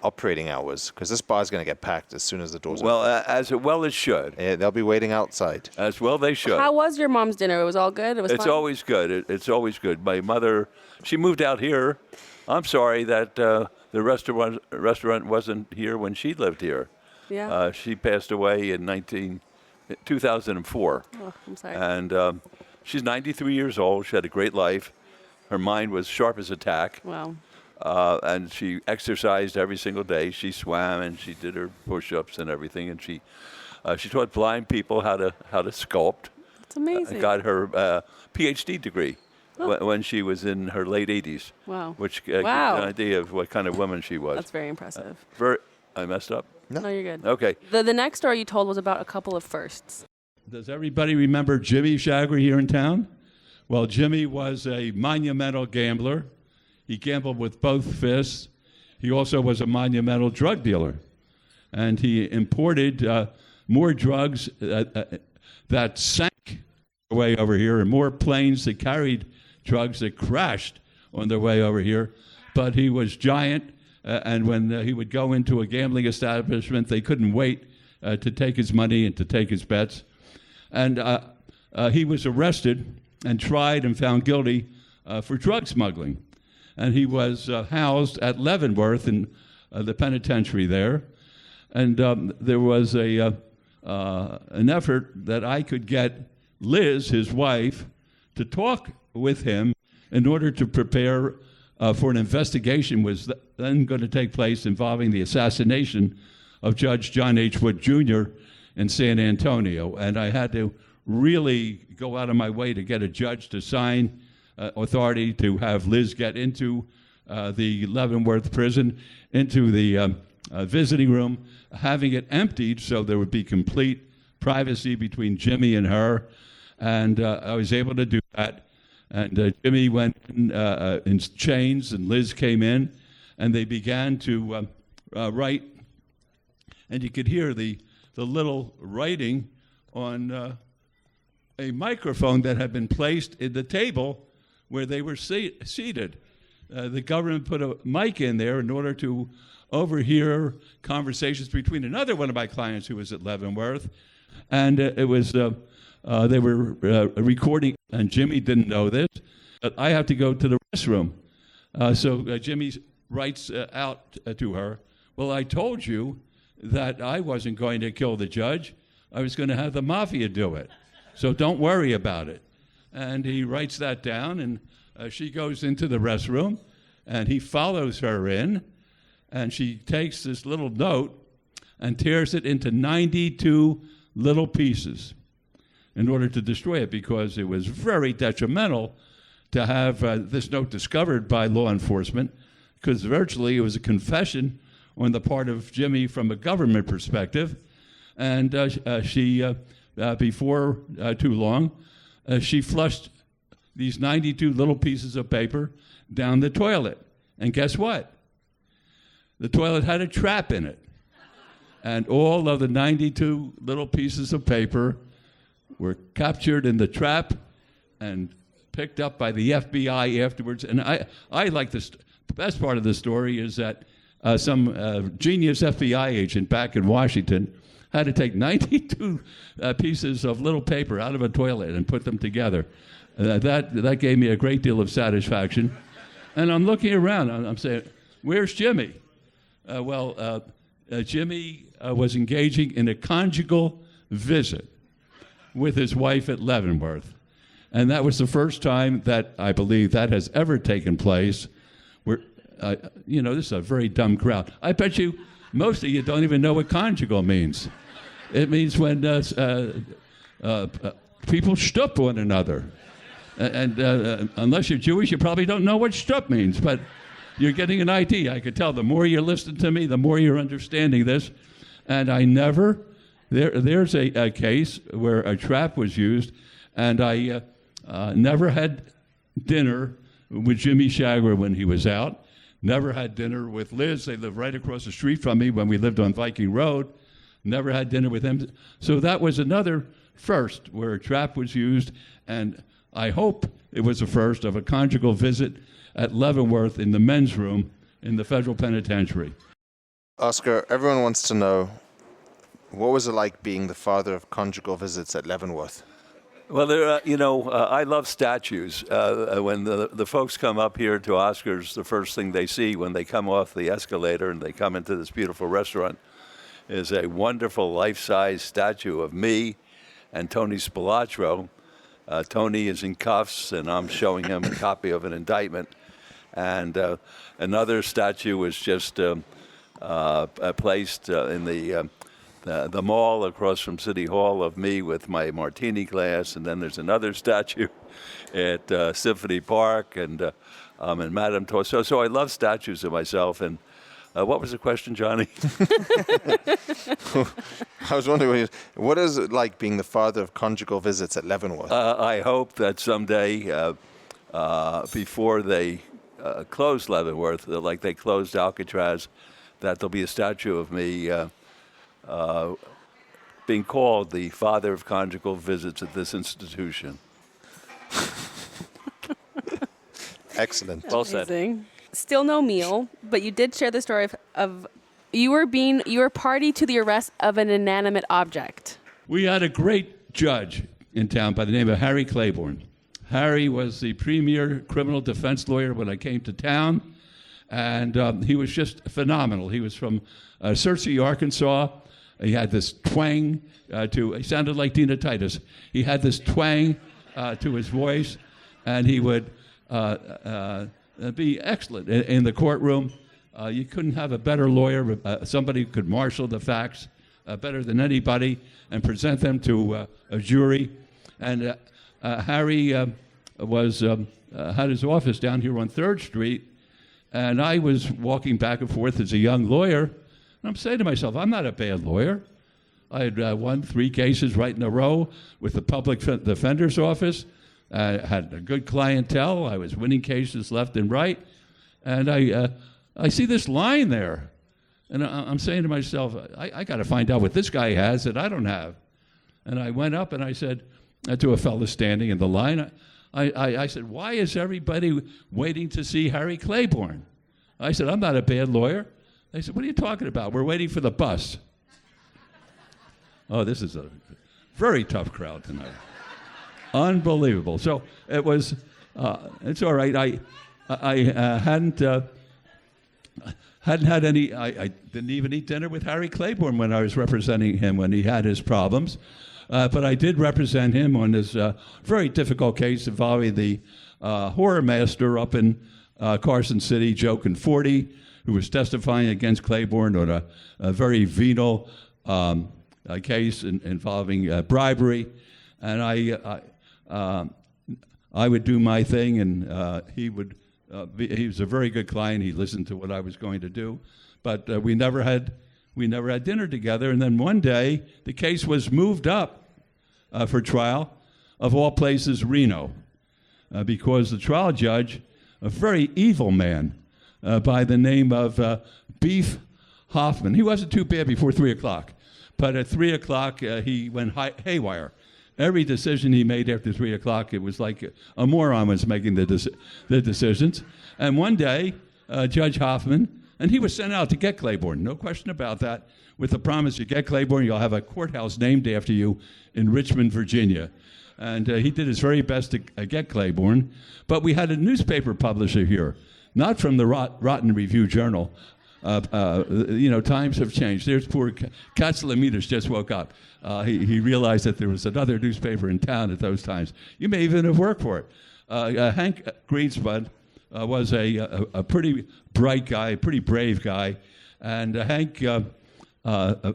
Speaker 2: operating hours, because this bar is going to get packed as soon as the doors
Speaker 5: Well,
Speaker 2: open.
Speaker 5: as well it should.
Speaker 2: Yeah, they'll be waiting outside.
Speaker 5: As well they should.
Speaker 1: How was your mom's dinner? It was all good? It was
Speaker 5: It's
Speaker 1: fine?
Speaker 5: always good. It's always good. My mother, she moved out here. I'm sorry that the restaurant wasn't here when she lived here.
Speaker 1: Yeah.
Speaker 5: She passed away in 2004.
Speaker 1: Oh, I'm sorry.
Speaker 5: And she's 93 years old. She had a great life. Her mind was sharp as a tack.
Speaker 1: Wow.
Speaker 5: And she exercised every single day. She swam and she did her push-ups and everything. And she taught blind people how to sculpt.
Speaker 1: That's amazing.
Speaker 5: Got her PhD degree when she was in her late 80s.
Speaker 1: Wow.
Speaker 5: Which gives you
Speaker 1: Wow.
Speaker 5: an idea of what kind of woman she was.
Speaker 1: That's very impressive.
Speaker 5: I messed up.
Speaker 1: No, you're good.
Speaker 5: Okay.
Speaker 1: The next story you told was about a couple of firsts.
Speaker 6: Does everybody remember Jimmy Shagger here in town? Well, Jimmy was a monumental gambler. He gambled with both fists. He also was a monumental drug dealer. And he imported more drugs that sank their way over here and more planes that carried drugs that crashed on their way over here. But he was giant, and when he would go into a gambling establishment, they couldn't wait to take his money and to take his bets. And he was arrested and tried and found guilty for drug smuggling. And he was housed at Leavenworth in the penitentiary there. And there was an effort that I could get Liz, his wife, to talk with him in order to prepare for an investigation was then going to take place involving the assassination of Judge John H. Wood Jr. in San Antonio. And I had to really go out of my way to get a judge to sign authority to have Liz get into the Leavenworth prison, into the visiting room, having it emptied so there would be complete privacy between Jimmy and her. And I was able to do that. And Jimmy went in chains, and Liz came in, and they began to write. And you could hear the little writing on a microphone that had been placed in the table where they were seated. The government put a mic in there in order to overhear conversations between another one of my clients who was at Leavenworth. And it was, they were recording, and Jimmy didn't know this, but I have to go to the restroom. So Jimmy writes out to her, well, I told you that I wasn't going to kill the judge. I was going to have the mafia do it. So don't worry about it. And he writes that down, and she goes into the restroom, and he follows her in, and she takes this little note and tears it into 92 little pieces in order to destroy it, because it was very detrimental to have this note discovered by law enforcement, because virtually it was a confession on the part of Jimmy from a government perspective. And she, before too long, she flushed these 92 little pieces of paper down the toilet. And guess what? The toilet had a trap in it. And all of the 92 little pieces of paper were captured in the trap and picked up by the FBI afterwards. And I like this. The best part of the story is that some genius FBI agent back in Washington had to take 92 pieces of little paper out of a toilet and put them together. That gave me a great deal of satisfaction. And I'm looking around. I'm saying, where's Jimmy? Jimmy was engaging in a conjugal visit with his wife at Leavenworth. And that was the first time that I believe that has ever taken place. Where, this is a very dumb crowd. I bet you most of you don't even know what conjugal means. It means when people shtup one another. And unless you're Jewish, you probably don't know what shtup means, but you're getting an idea. I could tell the more you listen to me, the more you're understanding this. And I never, there's a case where a trap was used, and I never had dinner with Jimmy Shagger when he was out. Never had dinner with Liz. They live right across the street from me when we lived on Viking Road. Never had dinner with him. So that was another first where a trap was used, and I hope it was the first of a conjugal visit at Leavenworth in the men's room in the federal penitentiary.
Speaker 2: Oscar, everyone wants to know, what was it like being the father of conjugal visits at Leavenworth?
Speaker 5: Well, I love statues. When the folks come up here to Oscar's, the first thing they see when they come off the escalator and they come into this beautiful restaurant is a wonderful life-size statue of me and Tony Spilatro. Tony is in cuffs, and I'm showing him a copy of an indictment. And another statue was just placed in the mall across from City Hall of me with my martini glass. And then there's another statue at Symphony Park, and and Madame Tussauds. So I love statues of myself. And what was the question, Johnny?
Speaker 2: I was wondering, what is it like being the father of conjugal visits at Leavenworth?
Speaker 5: I hope that someday, before they close Leavenworth, like they closed Alcatraz, that there'll be a statue of me being called the father of conjugal visits at this institution.
Speaker 2: Excellent.
Speaker 3: Well said.
Speaker 1: Amazing. Still no meal, but you did share the story of you were party to the arrest of an inanimate object.
Speaker 6: We had a great judge in town by the name of Harry Claiborne. Harry was the premier criminal defense lawyer when I came to town, and he was just phenomenal. He was from Searcy, Arkansas. He had this twang he sounded like Dina Titus. He had this twang to his voice, and he would be excellent in the courtroom. You couldn't have a better lawyer, somebody who could marshal the facts better than anybody and present them to a jury. And Harry had his office down here on 3rd Street, and I was walking back and forth as a young lawyer, and I'm saying to myself, I'm not a bad lawyer. I had won 3 cases right in a row with the public defender's office. Had a good clientele. I was winning cases left and right. And I see this line there. And I'm saying to myself, I got to find out what this guy has that I don't have. And I went up and I said to a fellow standing in the line, I said, why is everybody waiting to see Harry Claiborne? I said, I'm not a bad lawyer. They said, what are you talking about? We're waiting for the bus. Oh, this is a very tough crowd tonight. Unbelievable. So it was, it's all right. I hadn't hadn't had any. I didn't even eat dinner with Harry Claiborne when I was representing him when he had his problems. But I did represent him on this very difficult case involving the horror master up in Carson City, Joe Conforti, who was testifying against Claiborne on a very venal case involving bribery. And I would do my thing, and he was a very good client. He listened to what I was going to do. But we never had dinner together. And then one day, the case was moved up for trial, of all places, Reno, because the trial judge, a very evil man by the name of Beef Hoffman, he wasn't too bad before 3 o'clock, but at 3 o'clock he went haywire. Every decision he made after 3 o'clock, it was like a moron was making the decisions. And one day, Judge Hoffman, and he was sent out to get Claiborne, no question about that, with the promise you get Claiborne, you'll have a courthouse named after you in Richmond, Virginia. And he did his very best to get Claiborne. But we had a newspaper publisher here, not from the Rotten Review Journal. Times have changed. There's poor Katzlamidas just woke up. He realized that there was another newspaper in town at those times. You may even have worked for it. Hank Greenspun was a pretty bright guy, a pretty brave guy. And Hank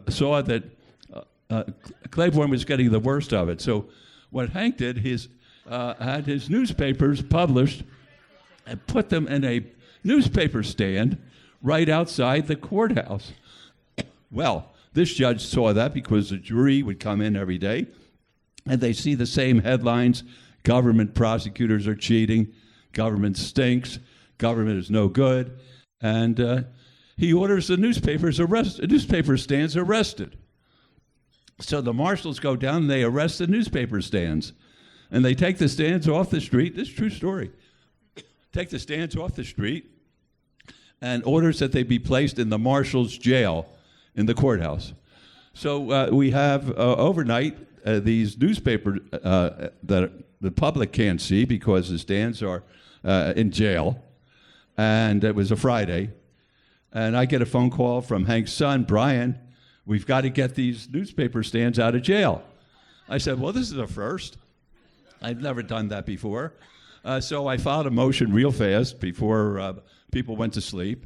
Speaker 6: saw that Claiborne was getting the worst of it. So what Hank did, had his newspapers published and put them in a newspaper stand right outside the courthouse. Well, this judge saw that because the jury would come in every day, and they see the same headlines. Government prosecutors are cheating. Government stinks. Government is no good. And he orders the newspaper stands arrested. So the marshals go down and they arrest the newspaper stands. And they take the stands off the street. This is a true story. Take the stands off the street and orders that they be placed in the marshal's jail in the courthouse. So we have overnight these newspapers that the public can't see because the stands are in jail. And it was a Friday. And I get a phone call from Hank's son, Brian. We've got to get these newspaper stands out of jail. I said, well, this is a first. I've never done that before. So I filed a motion real fast before people went to sleep.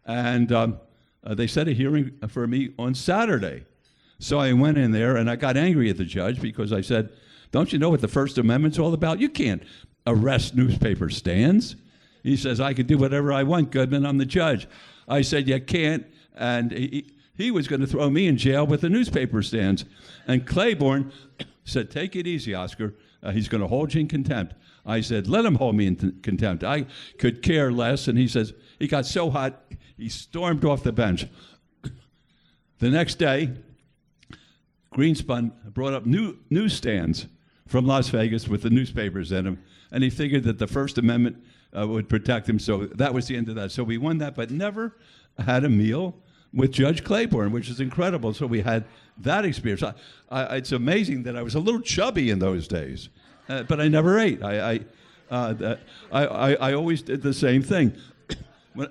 Speaker 6: And they set a hearing for me on Saturday. So I went in there and I got angry at the judge because I said, don't you know what the First Amendment's all about? You can't arrest newspaper stands. He says, I can do whatever I want, Goodman. I'm the judge. I said, you can't. And he was going to throw me in jail with the newspaper stands. And Claiborne said, take it easy, Oscar. He's going to hold you in contempt. I said, let him hold me in contempt. I could care less. And he says, he got so hot, he stormed off the bench. The next day, Greenspun brought up newsstands from Las Vegas with the newspapers in them. And he figured that the First Amendment would protect him. So that was the end of that. So we won that, but never had a meal with Judge Claiborne, which is incredible. So we had that experience. It's amazing that I was a little chubby in those days, but I never ate. I always did the same thing.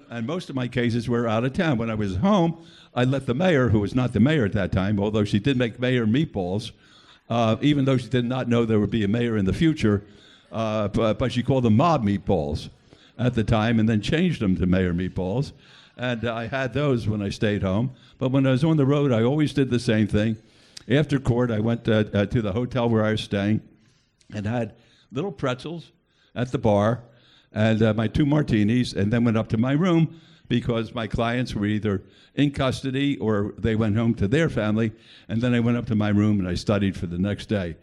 Speaker 6: And most of my cases were out of town. When I was home, I let the mayor, who was not the mayor at that time, although she did make mayor meatballs, even though she did not know there would be a mayor in the future, but she called them mob meatballs at the time and then changed them to mayor meatballs. And I had those when I stayed home. But when I was on the road, I always did the same thing. After court, I went to the hotel where I was staying and had little pretzels at the bar and my 2 martinis, and then went up to my room because my clients were either in custody or they went home to their family. And then I went up to my room and I studied for the next day.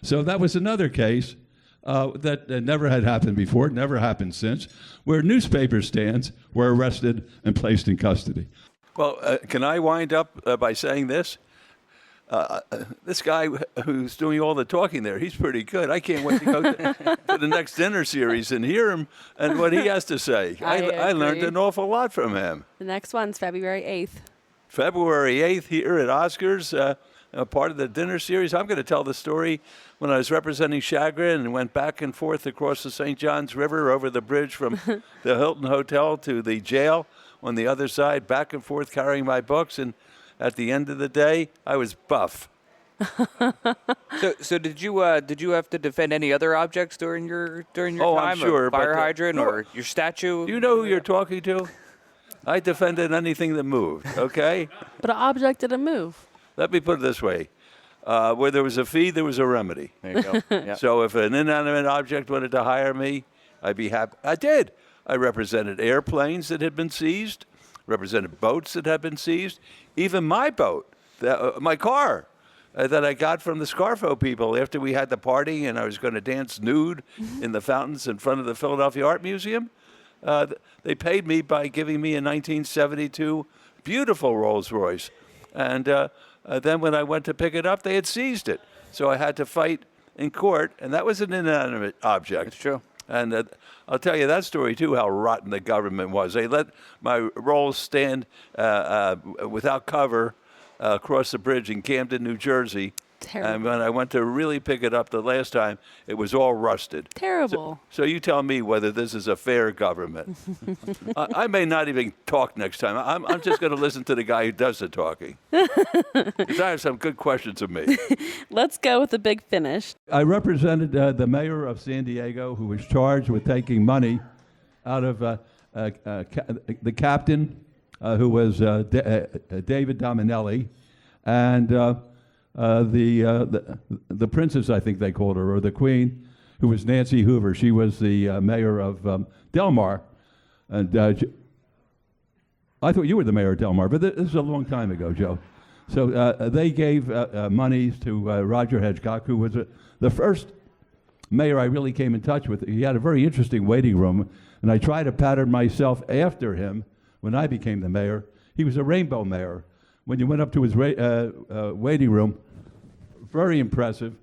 Speaker 6: So that was another case that never had happened before, never happened since, where newspaper stands were arrested and placed in custody.
Speaker 5: Well, can I wind up by saying this? This guy who's doing all the talking there, he's pretty good. I can't wait to go to the next dinner series and hear him and what he has to say. I learned an awful lot from him.
Speaker 1: The next one's February 8th.
Speaker 5: February 8th here at Oscars. part of the dinner series. I'm going to tell the story when I was representing Chagrin and went back and forth across the St. Johns River over the bridge from the Hilton Hotel to the jail on the other side, back and forth carrying my books. And at the end of the day, I was buff.
Speaker 3: So did you have to defend any other objects during your time?
Speaker 5: I'm sure.
Speaker 3: A fire
Speaker 5: but,
Speaker 3: hydrant or your statue?
Speaker 5: Do you know who you're talking to? I defended anything that moved, okay?
Speaker 1: But an object didn't move.
Speaker 5: Let me put it this way. Where there was a fee, there was a remedy.
Speaker 3: There you go. Yep.
Speaker 5: So if an inanimate object wanted to hire me, I'd be happy. I did. I represented airplanes that had been seized, represented boats that had been seized, even my boat, my car that I got from the Scarfo people after we had the party and I was going to dance nude in the fountains in front of the Philadelphia Art Museum. They paid me by giving me a 1972 beautiful Rolls Royce. And then when I went to pick it up, they had seized it. So I had to fight in court, and that was an inanimate object.
Speaker 3: It's true.
Speaker 5: And I'll tell you that story, too, how rotten the government was. They let my Rolls stand without cover across the bridge in Camden, New Jersey.
Speaker 1: Terrible.
Speaker 5: And when I went to really pick it up the last time, it was all rusted.
Speaker 1: Terrible.
Speaker 5: So you tell me whether this is a fair government. I may not even talk next time. I'm just going to listen to the guy who does the talking. 'Cause I have some good questions of me.
Speaker 1: Let's go with the big finish.
Speaker 6: I represented the mayor of San Diego, who was charged with taking money out of the captain, who was David Dominelli, and the princess, I think they called her, or the queen, who was Nancy Hoover. She was the mayor of Del Mar. And I thought you were the mayor of Del Mar, but this is a long time ago, Joe. So they gave monies to Roger Hedgecock, who was the first mayor I really came in touch with. He had a very interesting waiting room, and I tried to pattern myself after him when I became the mayor. He was a rainbow mayor. When you went up to his waiting room, very impressive.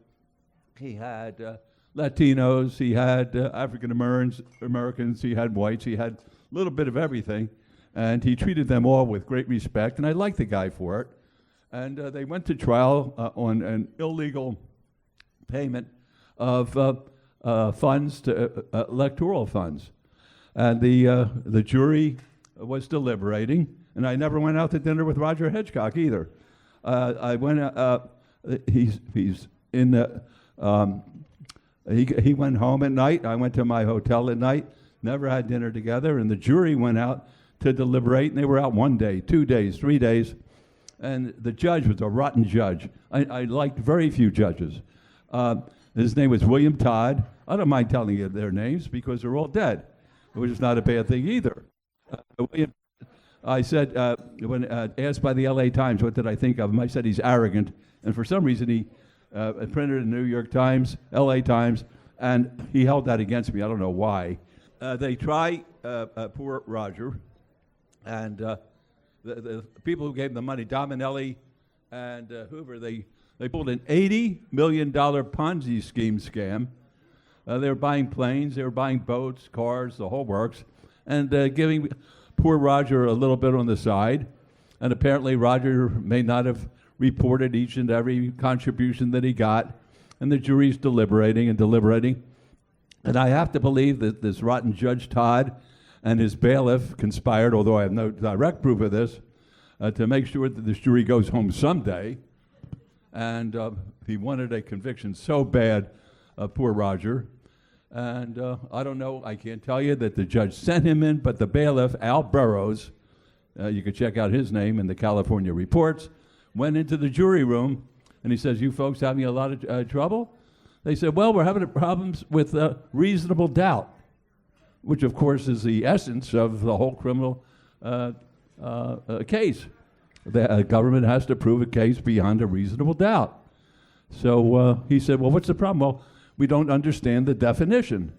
Speaker 6: He had Latinos, he had African Americans, he had whites, he had a little bit of everything. And he treated them all with great respect, and I liked the guy for it. And they went to trial on an illegal payment of funds, to electoral funds. And the jury was deliberating, and I never went out to dinner with Roger Hedgecock either. I went. He's in the. He went home at night. I went to my hotel at night. Never had dinner together, and the jury went out to deliberate, and they were out 1 day, 2 days, 3 days, and the judge was a rotten judge. I liked very few judges. His name was William Todd. I don't mind telling you their names because they're all dead, which is not a bad thing either. I said, when asked by the LA Times, what did I think of him? I said he's arrogant. And for some reason, he printed in the New York Times, LA Times, and he held that against me. I don't know why. They try poor Roger, and the people who gave him the money, Dominelli and Hoover, they pulled an $80 million Ponzi scheme scam. They were buying planes, they were buying boats, cars, the whole works, and giving poor Roger a little bit on the side. And apparently Roger may not have reported each and every contribution that he got. And the jury's deliberating and deliberating. And I have to believe that this rotten Judge Todd and his bailiff conspired, although I have no direct proof of this, to make sure that this jury goes home someday. And he wanted a conviction so bad of poor Roger. And I don't know, I can't tell you that the judge sent him in, but the bailiff, Al Burrows, you can check out his name in the California reports, went into the jury room, and he says, "You folks having a lot of trouble?" They said, "Well, we're having problems with reasonable doubt," which, of course, is the essence of the whole criminal case. The government has to prove a case beyond a reasonable doubt. So he said, "Well, what's the problem?" "Well, we don't understand the definition."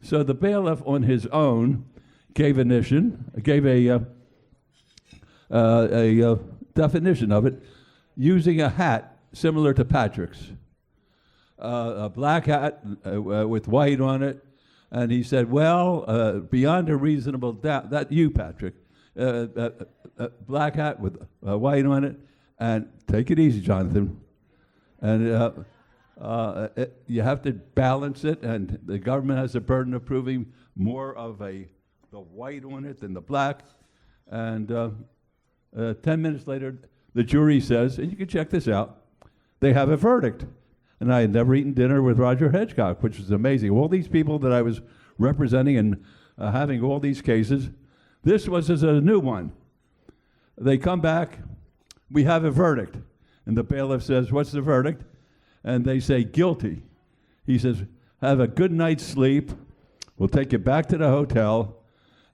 Speaker 6: So the bailiff on his own gave a definition of it using a hat similar to Patrick's, a black hat with white on it. And he said, "Well, beyond a reasonable doubt," that you, Patrick, black hat with white on it. And take it easy, Jonathan. And you have to balance it, and the government has the burden of proving more of the white on it than the black. And 10 minutes later, the jury says, and you can check this out, they have a verdict. And I had never eaten dinner with Roger Hedgecock, which was amazing. All these people that I was representing and having all these cases, this was as a new one. They come back, we have a verdict. And the bailiff says, what's the verdict? And they say, guilty. He says, have a good night's sleep. We'll take you back to the hotel,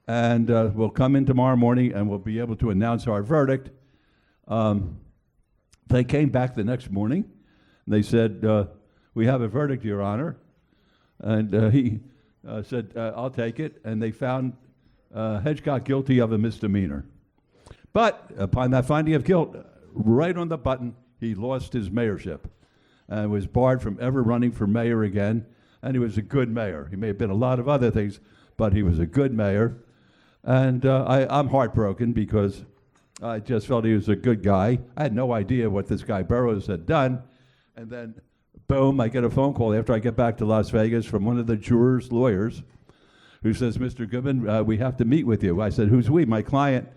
Speaker 6: and we'll come in tomorrow morning, and we'll be able to announce our verdict. They came back the next morning. And they said, we have a verdict, Your Honor. And he said, I'll take it. And they found Hedgecock guilty of a misdemeanor. But upon that finding of guilt, right on the button, he lost his mayorship and was barred from ever running for mayor again. And he was a good mayor. He may have been a lot of other things, but he was a good mayor. And I'm heartbroken because I just felt he was a good guy. I had no idea what this guy Burroughs had done. And then, boom, I get a phone call after I get back to Las Vegas from one of the jurors' lawyers who says, Mr. Goodman, we have to meet with you. I said, who's we? My client.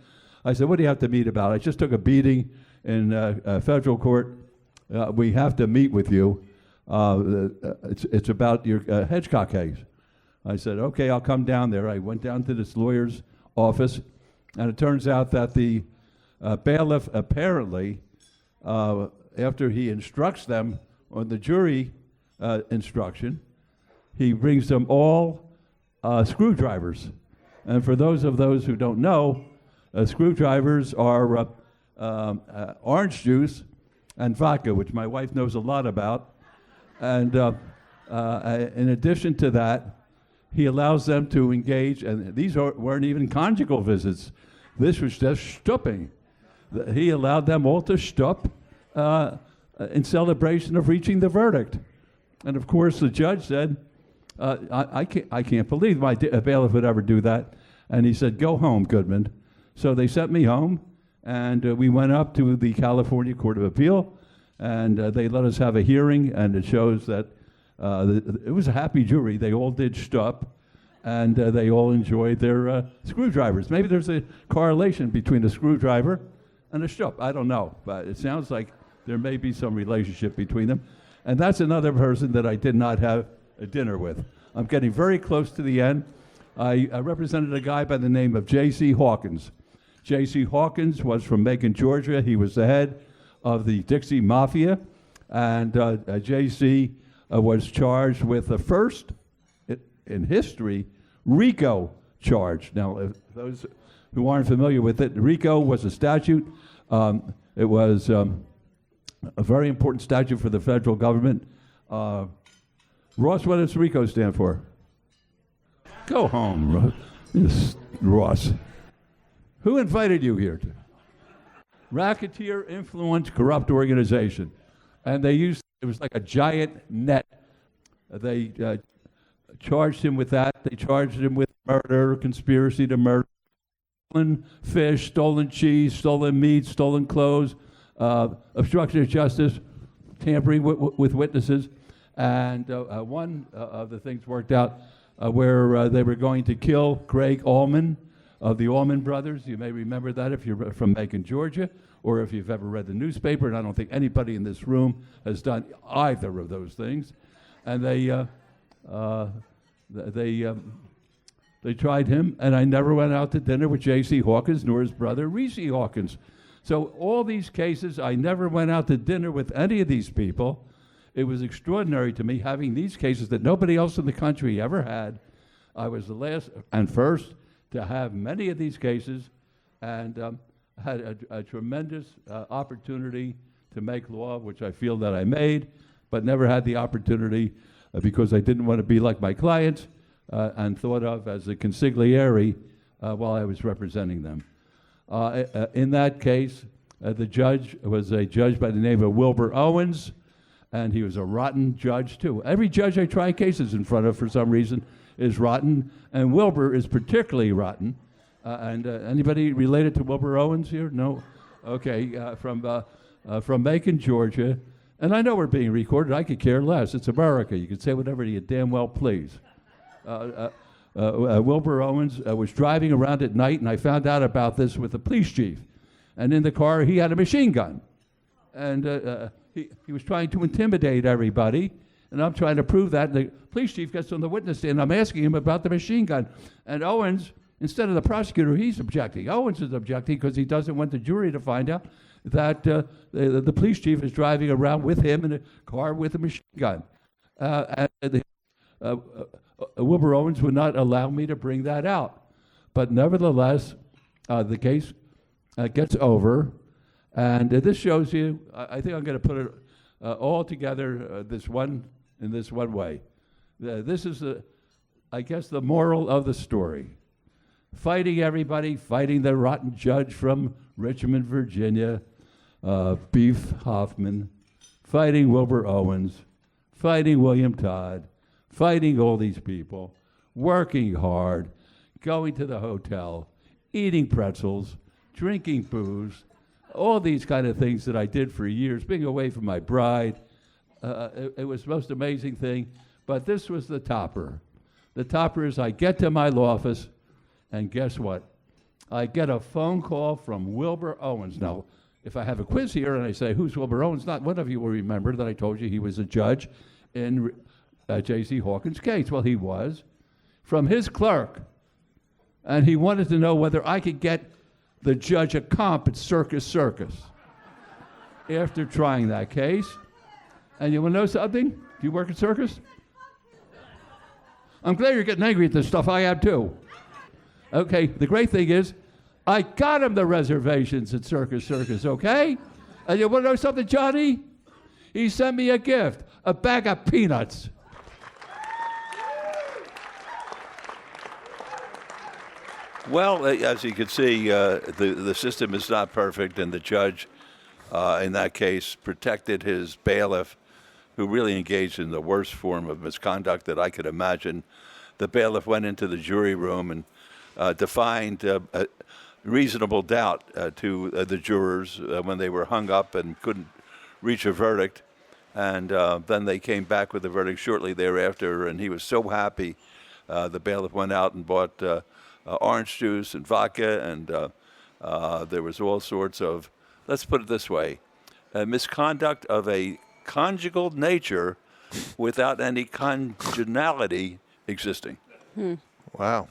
Speaker 6: I said, what do you have to meet about? I just took a beating in federal court. We have to meet with you. It's about your Hedgecock case. I said, okay, I'll come down there. I went down to this lawyer's office, and it turns out that the bailiff apparently, after he instructs them on the jury instruction, he brings them all screwdrivers. And for those who don't know, screwdrivers are orange juice and vodka, which my wife knows a lot about. And in addition to that, he allows them to engage, and these weren't even conjugal visits. This was just stooping. He allowed them all to stoop in celebration of reaching the verdict. And of course, the judge said, I can't believe my bailiff would ever do that. And he said, go home, Goodman. So they sent me home, and we went up to the California Court of Appeal, and they let us have a hearing, and it shows that it was a happy jury. They all did stup, and they all enjoyed their screwdrivers. Maybe there's a correlation between a screwdriver and a stup. I don't know, but it sounds like there may be some relationship between them. And that's another person that I did not have a dinner with. I'm getting very close to the end. I represented a guy by the name of J.C. Hawkins. J.C. Hawkins was from Macon, Georgia. He was the head of the Dixie Mafia, and J.C. was charged with the first in history RICO charge. Now, if those who aren't familiar with it, RICO was a statute. It was a very important statute for the federal government. Ross, what does RICO stand for? Go home, Ross. Who invited you here? Racketeer, influence, corrupt organization. And they used, it was like a giant net. They charged him with that. They charged him with murder, conspiracy to murder, stolen fish, stolen cheese, stolen meat, stolen clothes, obstruction of justice, tampering with witnesses. And one of the things worked out where they were going to kill Craig Allman of the Allman Brothers. You may remember that if you're from Macon, Georgia, or if you've ever read the newspaper, and I don't think anybody in this room has done either of those things. And they tried him, and I never went out to dinner with J.C. Hawkins nor his brother Reese Hawkins. So all these cases, I never went out to dinner with any of these people. It was extraordinary to me having these cases that nobody else in the country ever had. I was the last and first to have many of these cases, and had a tremendous opportunity to make law, which I feel that I made, but never had the opportunity because I didn't want to be like my clients and thought of as a consigliere while I was representing them. In that case, the judge was a judge by the name of Wilbur Owens, and he was a rotten judge, too. Every judge I try cases in front of, for some reason, is rotten, and Wilbur is particularly rotten. And anybody related to Wilbur Owens here? No? Okay, from Macon, Georgia, And I know we're being recorded. I could care less. It's America. You can say whatever you damn well please. Wilbur Owens was driving around at night, and I found out about this with the police chief. And in the car, he had a machine gun. And he was trying to intimidate everybody. And I'm trying to prove that. And the police chief gets on the witness stand. I'm asking him about the machine gun. And Owens, instead of the prosecutor, he's objecting. Owens is objecting because he doesn't want the jury to find out that the police chief is driving around with him in a car with a machine gun. Wilbur Owens would not allow me to bring that out. But nevertheless, the case gets over. And this shows you, I think I'm going to put it all together in this one way. This is, I guess, the moral of the story. Fighting everybody, fighting the rotten judge from Richmond, Virginia, Beef Hoffman, fighting Wilbur Owens, fighting William Todd, fighting all these people, working hard, going to the hotel, eating pretzels, drinking booze, all these kind of things that I did for years, being away from my bride. It was the most amazing thing. But this was the topper. The topper is I get to my law office, and guess what? I get a phone call from Wilbur Owens. Now, if I have a quiz here and I say, who's Wilbur Owens? Not one of you will remember that I told you he was a judge in J.C. Hawkins' case. Well, he was. From his clerk. And he wanted to know whether I could get the judge a comp at Circus after trying that case. And you want to know something? Do you work at Circus? I'm glad you're getting angry at this stuff. I am too. Okay, the great thing is, I got him the reservations at Circus, okay? And you want to know something, Johnny? He sent me a gift, a bag of peanuts.
Speaker 5: Well, as you can see, the system is not perfect, and the judge, in that case, protected his bailiff, who really engaged in the worst form of misconduct that I could imagine. The bailiff went into the jury room and defined reasonable doubt to the jurors when they were hung up and couldn't reach a verdict. And then they came back with a verdict shortly thereafter, and he was so happy. The bailiff went out and bought orange juice and vodka, and there was all sorts of, let's put it this way, misconduct of a conjugal nature without any conjugality existing.
Speaker 2: Wow.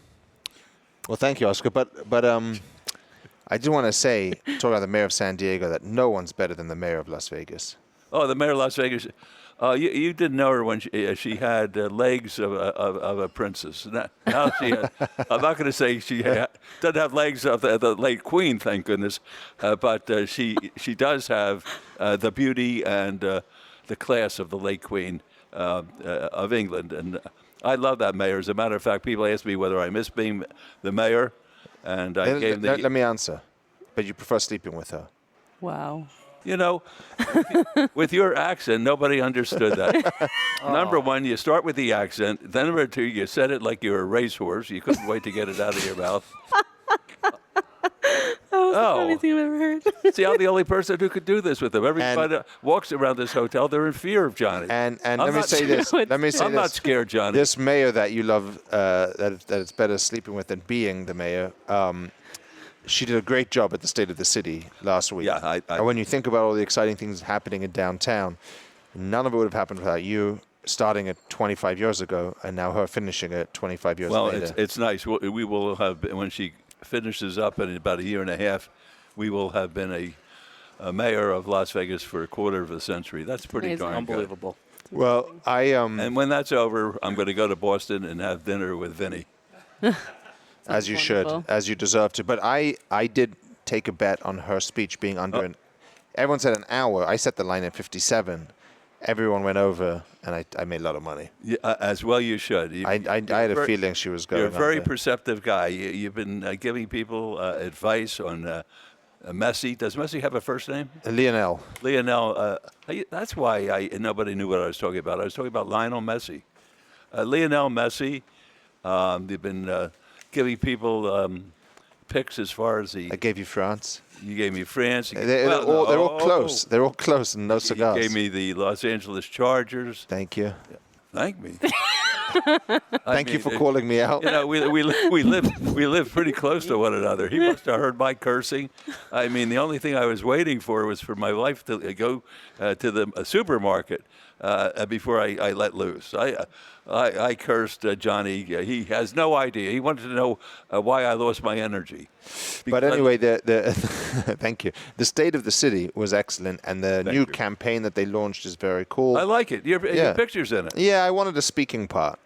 Speaker 2: Well, thank you, Oscar. But I do want to say, talk about the mayor of San Diego, that no one's better than the mayor of Las Vegas.
Speaker 5: Oh, the mayor of Las Vegas. You didn't know her when she had legs of a princess. Now she had, I'm not going to say she doesn't have legs of the late queen, thank goodness, but she does have the beauty and the class of the late queen of England. And I love that mayor. As a matter of fact, people ask me whether I miss being the mayor, and I gave them
Speaker 2: Let me answer. But you prefer sleeping with her.
Speaker 1: Wow.
Speaker 5: You know, with your accent, nobody understood that. Number one, you start with the accent. Then number two, you said it like you're a racehorse. You couldn't wait to get it out of your mouth.
Speaker 1: That was the funniest thing I've ever heard.
Speaker 5: See, I'm the only person who could do this with him. Everybody walks around this hotel, they're in fear of Johnny.
Speaker 2: And let me say this.
Speaker 5: I'm not scared, Johnny.
Speaker 2: This mayor that you love, that it's better sleeping with than being the mayor, she did a great job at the State of the City last week.
Speaker 5: Yeah,
Speaker 2: and when you think about all the exciting things happening in downtown, none of it would have happened without you starting it 25 years ago and now her finishing it 25 years later.
Speaker 5: Well, it's nice. We will have, when she finishes up in about a year and a half, we will have been a mayor of Las Vegas for a quarter of a century. That's pretty
Speaker 1: Amazing.
Speaker 5: darn
Speaker 3: Unbelievable.
Speaker 2: Well,
Speaker 5: And when that's over, I'm going to go to Boston and have dinner with Vinny.
Speaker 2: as you
Speaker 1: wonderful.
Speaker 2: should, as you deserve to. But I did take a bet on her speech being under everyone said an hour. I set the line at 57. Everyone went over, and I made a lot of money.
Speaker 5: Yeah, as well you should.
Speaker 2: I had a feeling she was going
Speaker 5: You're a very
Speaker 2: under.
Speaker 5: perceptive guy. You've been giving people advice on Messi. Does Messi have a first name?
Speaker 2: Lionel.
Speaker 5: Lionel. That's why nobody knew what I was talking about. I was talking about Lionel Messi. Lionel Messi. They've been giving people picks as far as the.
Speaker 2: I gave you France.
Speaker 5: You gave me France.
Speaker 2: They're all close. They're all close and no cigars.
Speaker 5: You gave me the Los Angeles Chargers.
Speaker 2: Thank you.
Speaker 5: Thank me.
Speaker 2: Thank you for calling me out.
Speaker 5: You know, we live pretty close to one another. He must have heard my cursing. I mean, the only thing I was waiting for was for my wife to go to the supermarket before I let loose. I cursed Johnny. He has no idea. He wanted to know why I lost my energy.
Speaker 2: But anyway, thank you. The state of the city was excellent, and the new campaign that they launched is very cool.
Speaker 5: I like it. Your picture's in it.
Speaker 2: Yeah, I wanted a speaking part.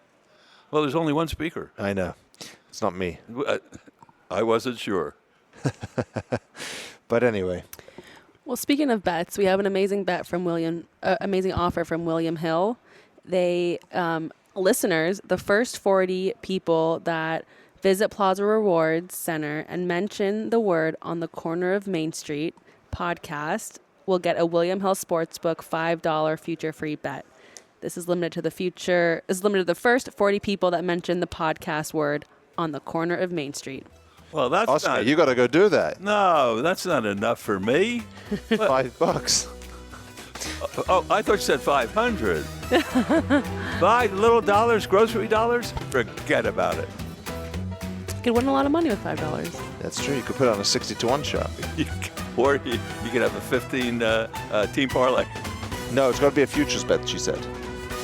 Speaker 5: Well, there's only one speaker.
Speaker 2: I know. It's not me.
Speaker 5: I wasn't sure.
Speaker 2: But anyway.
Speaker 1: Well, speaking of bets, we have an amazing amazing offer from William Hill. They, listeners, the first 40 people that visit Plaza Rewards Center and mention the word On the Corner of Main Street podcast will get a William Hill Sportsbook $5 future free bet. This is limited to the first 40 people that mention the podcast word On the Corner of Main Street.
Speaker 5: Well, that's
Speaker 2: Oscar,
Speaker 5: not.
Speaker 2: you got to go do that.
Speaker 5: No, that's not enough for me.
Speaker 2: $5.
Speaker 5: Oh, I thought you said 500. $5 little dollars, grocery dollars? Forget about it.
Speaker 1: You could win a lot of money with $5.
Speaker 2: That's true. You could put on a 60-1 shot.
Speaker 5: Or you could have a 15 team parlay.
Speaker 2: No, it's got to be a futures bet, she said.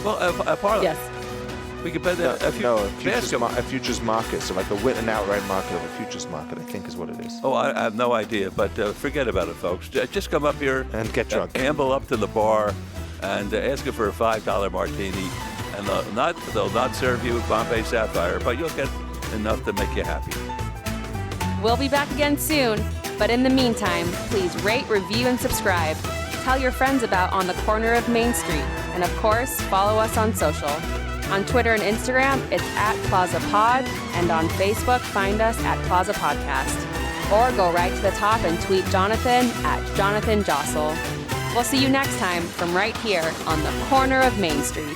Speaker 5: Well, a parlay.
Speaker 1: Yes.
Speaker 5: We could bet a
Speaker 2: futures market. So like an outright market of a futures market, I think is what it is.
Speaker 5: Oh, I have no idea, but forget about it, folks. Just come up here
Speaker 2: and get drunk.
Speaker 5: Amble up to the bar and ask it for a $5 martini, and they'll not serve you with Bombay Sapphire, but you'll get enough to make you happy.
Speaker 1: We'll be back again soon, but in the meantime, please rate, review, and subscribe. Tell your friends about On the Corner of Main Street, and of course, follow us on social. On Twitter and Instagram, it's @PlazaPod, and on Facebook, find us at Plaza Podcast. Or go right to the top and tweet Jonathan @JonathanJossel. We'll see you next time from right here on the corner of Main Street.